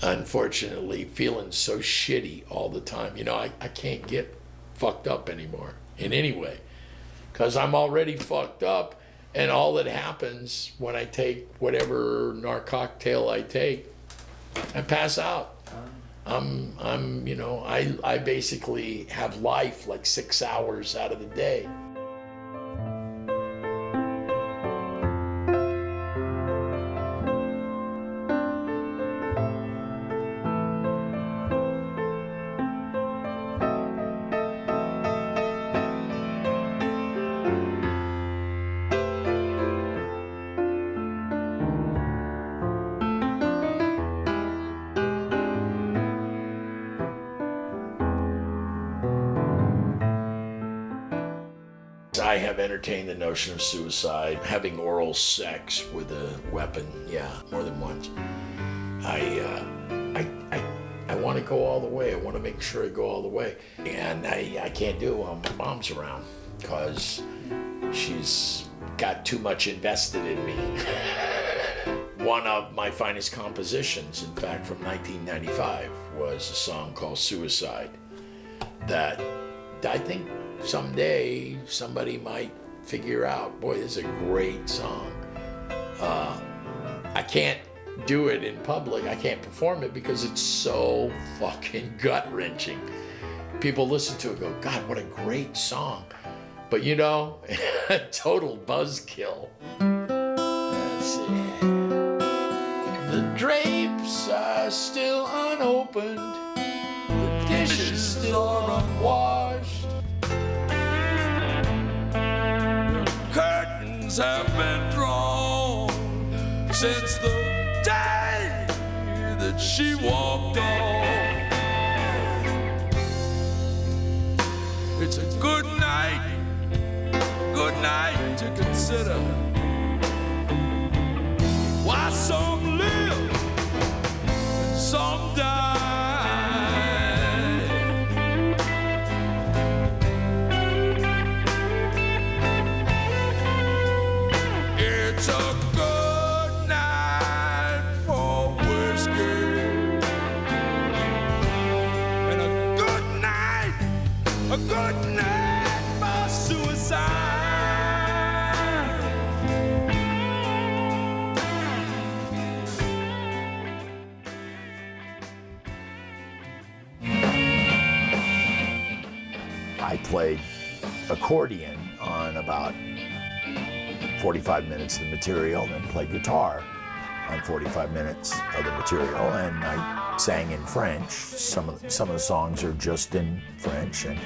Speaker 1: unfortunately, feeling so shitty all the time. You know, I can't get fucked up anymore in any way, because I'm already fucked up, and all that happens when I take whatever narcotic I take, I pass out. I basically have life like 6 hours out of the day. I have entertained the notion of suicide, having oral sex with a weapon, yeah, more than once. I want to go all the way. I want to make sure I go all the way. And I can't do it while my mom's around, because she's got too much invested in me. One of my finest compositions, in fact, from 1995, was a song called Suicide that I think someday somebody might figure out. Boy, this is a great song. I can't do it in public. I can't perform it because it's so fucking gut-wrenching. People listen to it and go, God, what a great song. But you know, total buzzkill. That's it. The drapes are still unopened. The dishes still are unwashed.
Speaker 18: The curtains have been drawn since the day that she walked off. It's a good night to consider why some live and some die.
Speaker 4: It's a good night for whiskey. And a good night for suicide.
Speaker 1: I played accordion on about 45 minutes of the material, and played guitar on 45 minutes of the material, and I sang in French. Some of the songs are just in French, and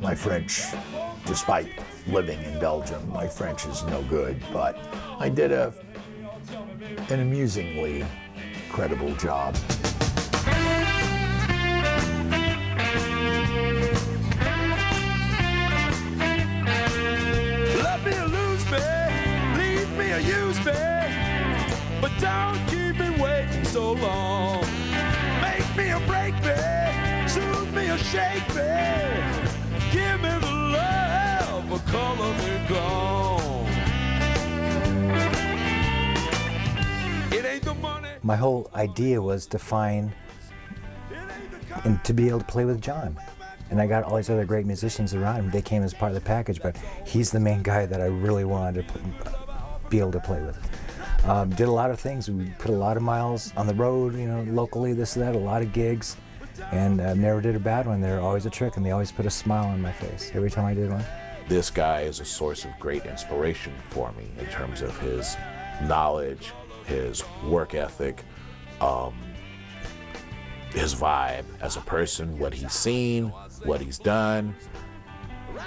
Speaker 1: my French, despite living in Belgium, my French is no good, but I did an amusingly credible job.
Speaker 4: Let me or lose me, leave me or use me, but don't keep me waiting so long. Make me or break me, soothe me or shake me, give me the love or color me gone. It ain't the money.
Speaker 12: My whole idea was to find and to be able to play with John. And I got all these other great musicians around him. They came as part of the package, but he's the main guy that I really wanted to be able to play with. Did a lot of things. We put a lot of miles on the road, you know, locally, this and that, a lot of gigs, and never did a bad one. They're always a trick, and they always put a smile on my face every time I did one.
Speaker 8: This guy is a source of great inspiration for me in terms of his knowledge, his work ethic, his vibe as a person, what he's seen, what he's done.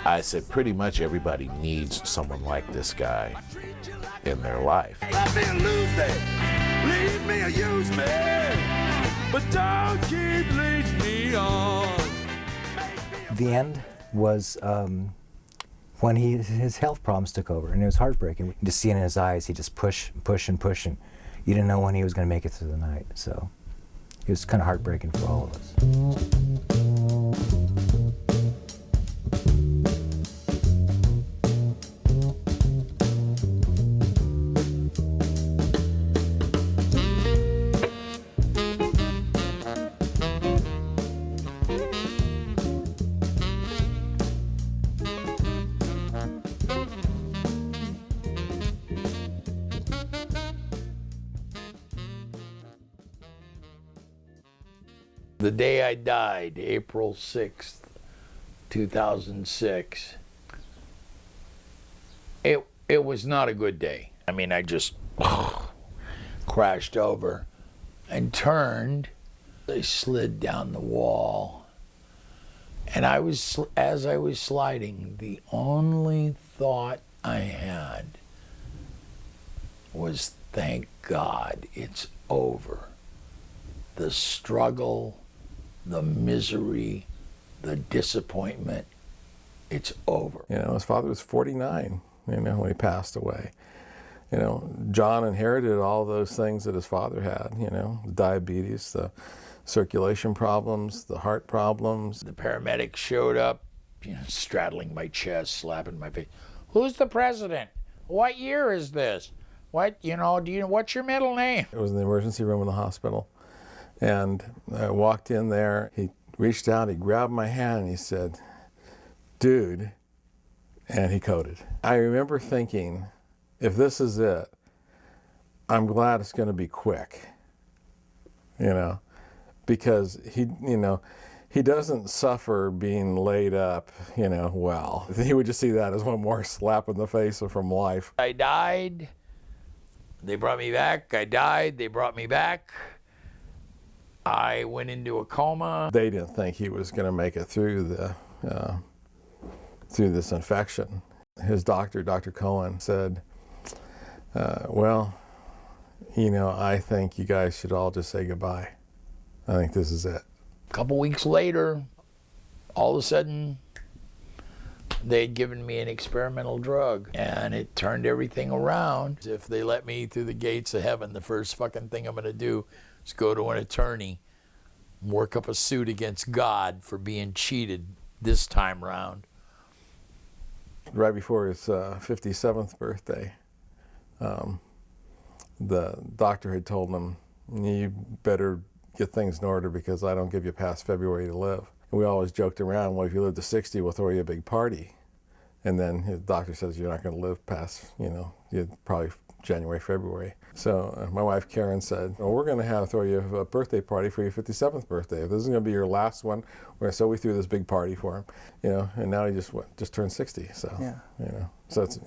Speaker 8: I said pretty much everybody needs someone like this guy in their life.
Speaker 4: Let me or lose me, leave me or use me, but don't keep leading me on.
Speaker 12: The end was when his health problems took over, and it was heartbreaking. Just seeing in his eyes, he just push, and you didn't know when he was going to make it through the night. So it was kind of heartbreaking for all of us.
Speaker 1: The day I died, April 6th, 2006, it was not a good day. I mean, I just crashed over and turned. I slid down the wall, and as I was sliding, the only thought I had was, thank God it's over. The struggle, the misery, the disappointment, it's over.
Speaker 10: You know, his father was 49, you know, when he passed away. You know, John inherited all those things that his father had, you know, diabetes, the circulation problems, the heart problems.
Speaker 1: The paramedics showed up, you know, straddling my chest, slapping my face. Who's the president? What year is this? What, you know, what's your middle name?
Speaker 10: It was in the emergency room in the hospital. And I walked in there, he reached out, he grabbed my hand, and he said, dude, and he coded. I remember thinking, if this is it, I'm glad it's going to be quick, you know, because he doesn't suffer being laid up, you know, well. He would just see that as one more slap in the face from life.
Speaker 1: I died, they brought me back. I died, they brought me back. I went into a coma.
Speaker 10: They didn't think he was going to make it through this infection. His doctor, Dr. Cohen, said, well, you know, I think you guys should all just say goodbye. I think this is it.
Speaker 1: A couple weeks later, all of a sudden, they'd given me an experimental drug, and it turned everything around. If they let me through the gates of heaven, the first fucking thing I'm going to do is go to an attorney, work up a suit against God for being cheated this time round.
Speaker 10: Right before his 57th birthday, the doctor had told him, you better get things in order because I don't give you past February to live. And we always joked around, well, if you live to 60, we'll throw you a big party. And then his doctor says you're not going to live past, probably January, February. So my wife Karen said, well, we're going to throw you a birthday party for your 57th birthday. If this is going to be your last one, so we threw this big party for him, and now he just turned 60. So, so it's,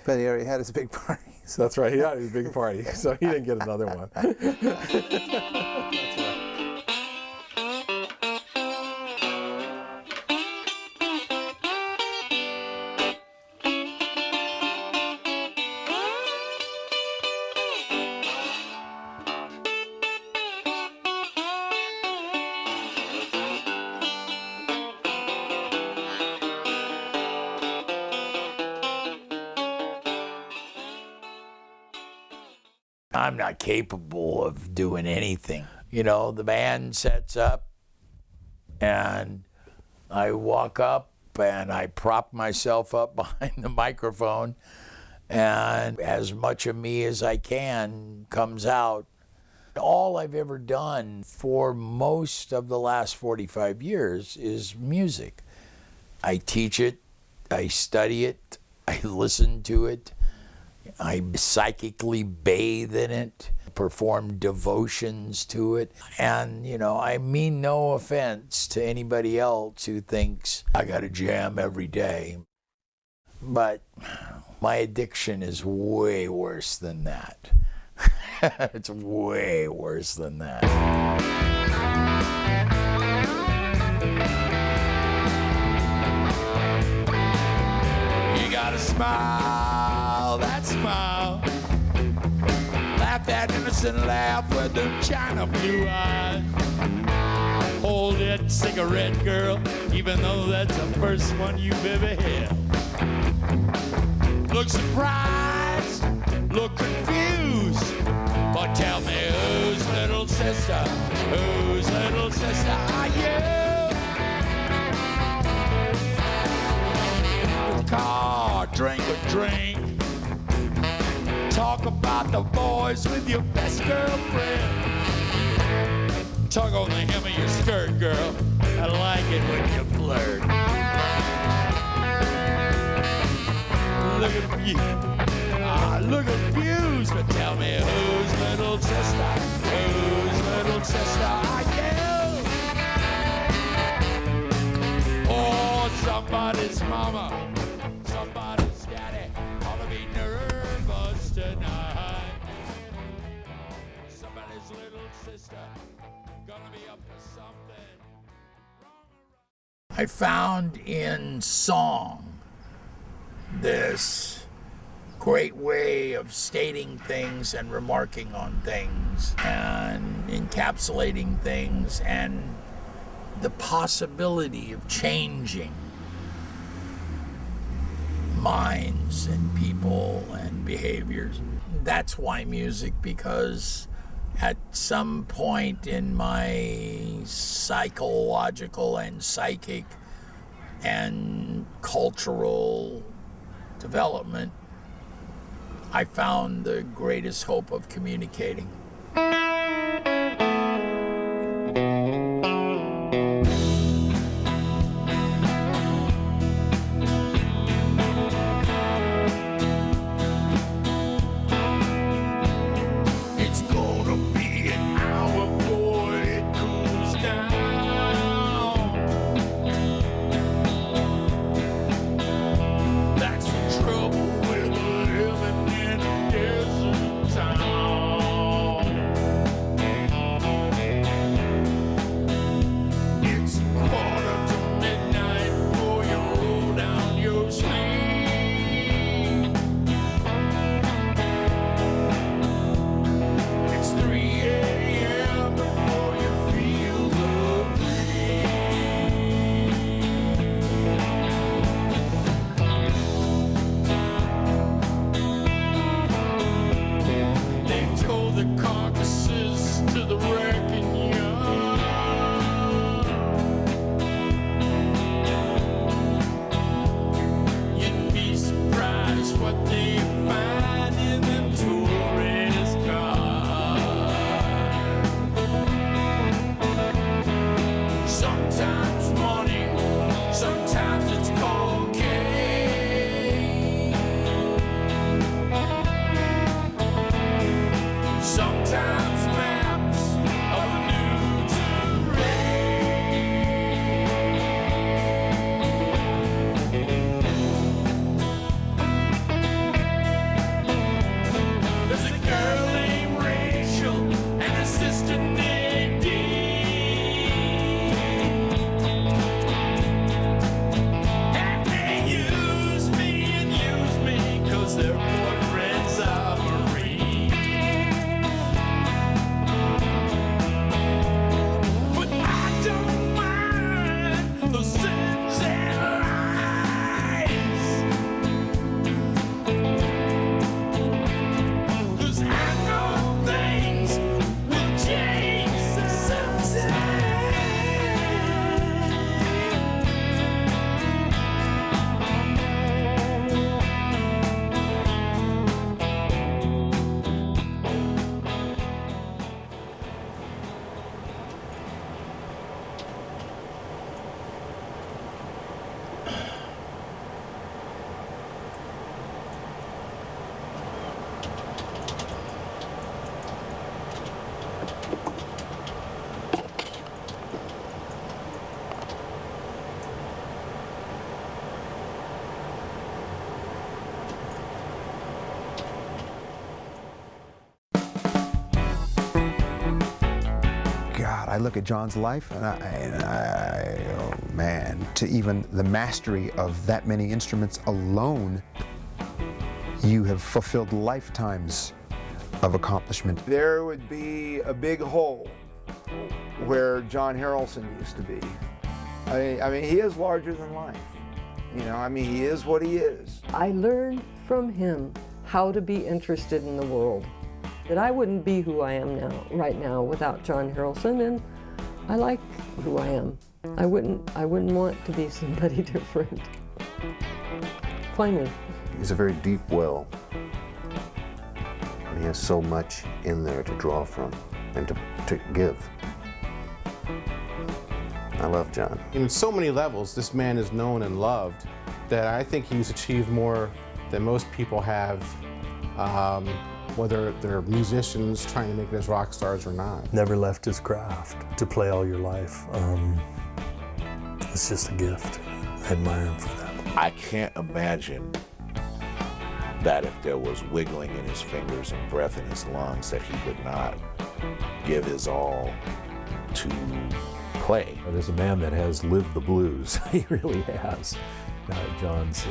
Speaker 14: But he already had his big party.
Speaker 10: So. That's right, he had his big party, so he didn't get another one. That's right.
Speaker 1: I'm not capable of doing anything. The band sets up and I walk up and I prop myself up behind the microphone and as much of me as I can comes out. All I've ever done for most of the last 45 years is music. I teach it, I study it, I listen to it. I psychically bathe in it, perform devotions to it. And, I mean no offense to anybody else who thinks I got to jam every day. But my addiction is way worse than that. It's way worse than that.
Speaker 4: You gotta smile, that smile. Laugh that innocent laugh with them china blue eyes. Hold that cigarette, girl, even though that's the first one you've ever had. Look surprised, look confused, but tell me whose little sister are you? Car, drink a drink. Talk about the boys with your best girlfriend. Tug on the hem of your skirt, girl. I like it when you flirt. Look at you. Look abused, but tell me whose little sister are you? Or somebody's mama. Somebody's daddy ought to be nervous tonight. Somebody's little sister gonna be up to something.
Speaker 1: I found in song this great way of stating things and remarking on things and encapsulating things and the possibility of changing minds and people and behaviors. That's why music, because at some point in my psychological and psychic and cultural development, I found the greatest hope of communicating.
Speaker 4: Trouble with living in a desert town.
Speaker 9: I look at John's life and oh man, to even the mastery of that many instruments alone, you have fulfilled lifetimes of accomplishment.
Speaker 21: There would be a big hole where John Harrelson used to be. I mean, he is larger than life. You know, I mean, he is what he is.
Speaker 11: I learned from him how to be interested in the world. That I wouldn't be who I am now, right now, without John Harrelson, and I like who I am. I wouldn't want to be somebody different. Finally.
Speaker 15: He's a very deep well. And he has so much in there to draw from and to give. I love John.
Speaker 7: In so many levels, this man is known and loved that I think he's achieved more than most people have, whether they're musicians trying to make it as rock stars or not.
Speaker 20: Never left his craft to play all your life. It's just a gift. I admire him for that.
Speaker 8: I can't imagine that if there was wiggling in his fingers and breath in his lungs that he would not give his all to play.
Speaker 17: There's a man that has lived the blues. He really has. John's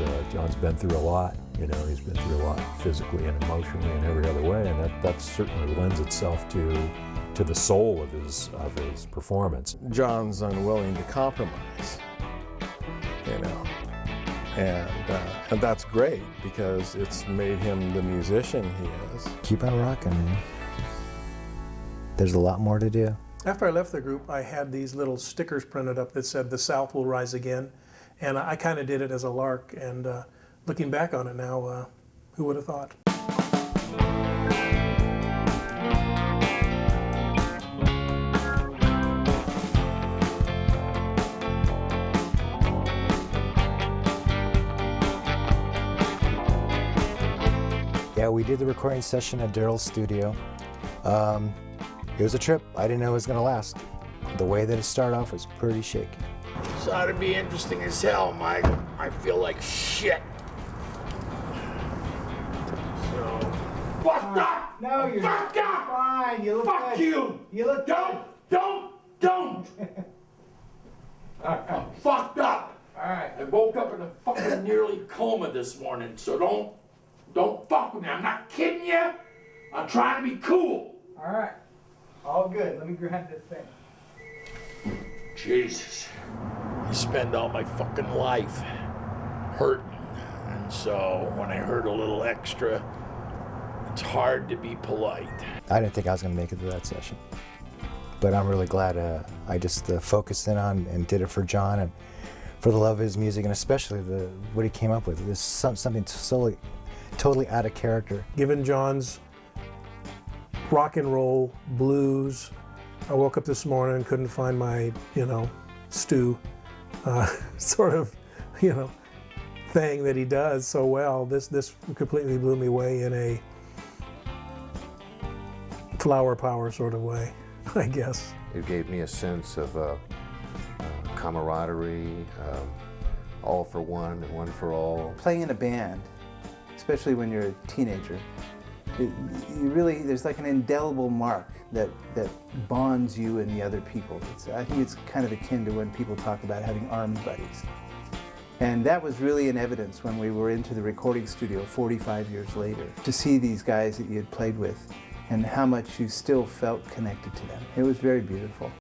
Speaker 17: been through a lot. You know, he's been through a lot physically and emotionally and every other way, and that certainly lends itself to the soul of his performance.
Speaker 10: John's unwilling to compromise, you know, and that's great because it's made him the musician he is.
Speaker 12: Keep on rocking, man. There's a lot more to do.
Speaker 2: After I left the group, I had these little stickers printed up that said, "The South will rise again." And I kind of did it as a lark, and looking back on it now, who would have thought?
Speaker 12: Yeah, we did the recording session at Daryl's studio. It was a trip. I didn't know it was going to last. The way that it started off was pretty shaky.
Speaker 3: This ought to be interesting as hell, Mike. I feel like shit. So. Fucked up!
Speaker 13: No, you're
Speaker 3: fucked up!
Speaker 13: Fine, you look
Speaker 3: Fuck
Speaker 13: good.
Speaker 3: you!
Speaker 13: You look
Speaker 3: Don't! I'm fucked up!
Speaker 13: Alright.
Speaker 3: I woke up in a fucking nearly coma this morning, so don't fuck with me. I'm not kidding you. I'm trying to be cool.
Speaker 13: Alright. All good. Let me grab this thing.
Speaker 3: Jesus. I spend all my fucking life hurting. And so when I hurt a little extra, it's hard to be polite.
Speaker 12: I didn't think I was going to make it to that session. But I'm really glad I just focused in on and did it for John and for the love of his music, and especially what he came up with. This something totally out of character.
Speaker 2: Given John's rock and roll, blues, I woke up this morning and couldn't find my, stew, sort of, thing that he does so well. This completely blew me away in a flower power sort of way, I guess.
Speaker 15: It gave me a sense of camaraderie, all for one and one for all.
Speaker 14: Playing in a band, especially when you're a teenager, there's like an indelible mark that bonds you and the other people. I think it's kind of akin to when people talk about having army buddies. And that was really in evidence when we were into the recording studio 45 years later, to see these guys that you had played with and how much you still felt connected to them. It was very beautiful.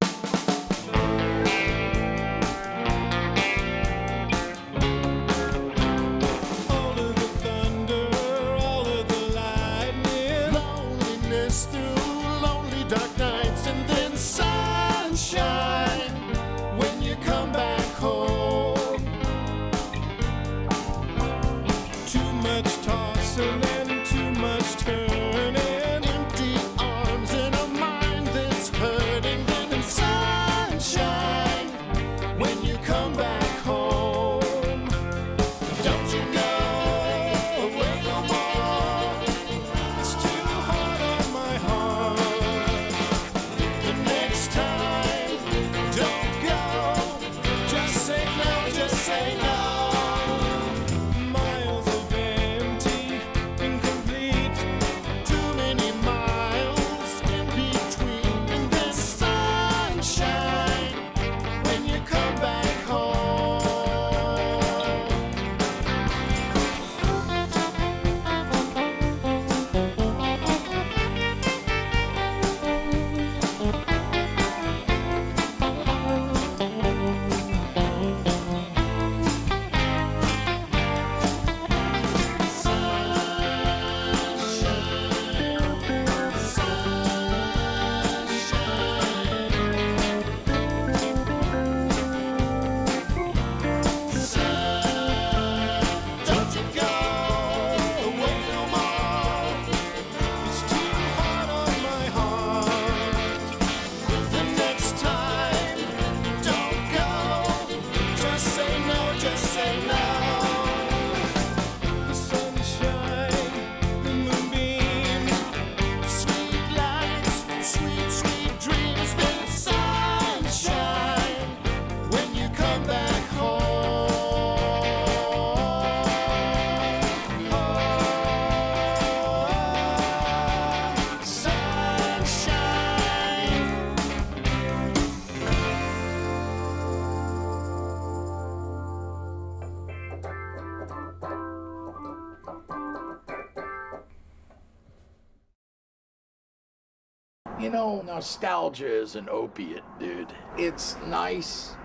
Speaker 1: You know, nostalgia is an opiate, dude. It's nice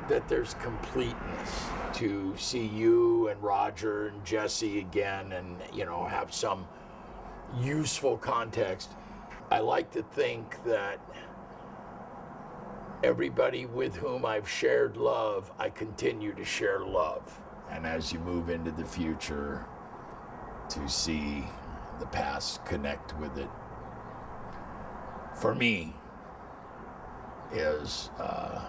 Speaker 1: that there's completeness to see you and Roger and Jesse again and, you know, have some useful context. I like to think that everybody with whom I've shared love, I continue to share love. And as you move into the future, to see the past connect with it, for me, is a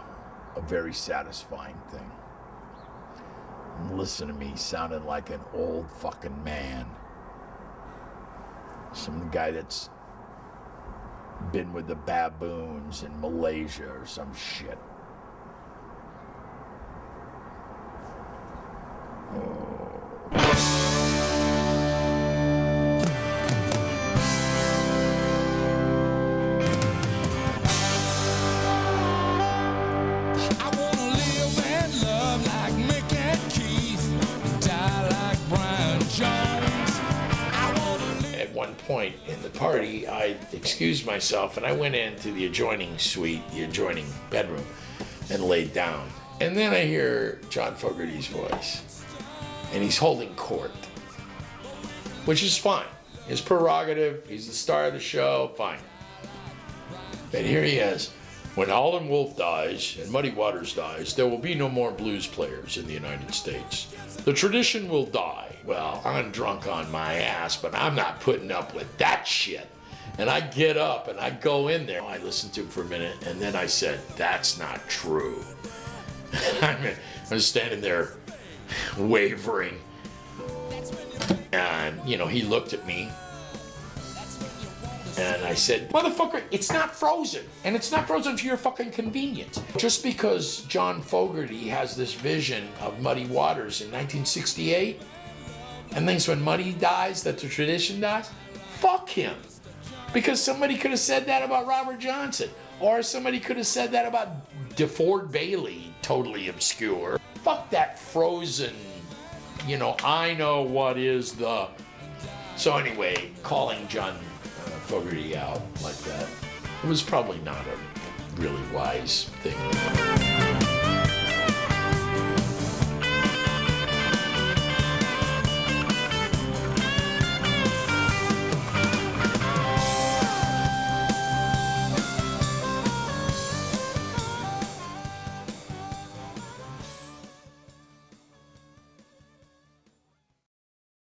Speaker 1: very satisfying thing. And listen to me sounding like an old fucking man. Some guy that's been with the baboons in Malaysia or some shit. At one point in the party, I excused myself and I went into the adjoining suite, the adjoining bedroom, and laid down. And then I hear John Fogerty's voice, and he's holding court, which is fine. His prerogative, he's the star of the show, fine. But here he is. When Howlin' Wolf dies and Muddy Waters dies, there will be no more blues players in the United States. The tradition will die. Well, I'm drunk on my ass, but I'm not putting up with that shit. And I get up and I go in there. I listened to him for a minute, and then I said, that's not true. I was standing there wavering. And, you know, he looked at me. And I said, motherfucker, it's not frozen. And it's not frozen for your fucking convenience. Just because John Fogerty has this vision of Muddy Waters in 1968 and thinks when Muddy dies that the tradition dies, fuck him. Because somebody could have said that about Robert Johnson. Or somebody could have said that about DeFord Bailey, totally obscure. Fuck that frozen, you know, I know what is the... So anyway, calling John Fogerty out like that, it was probably not a really wise thing.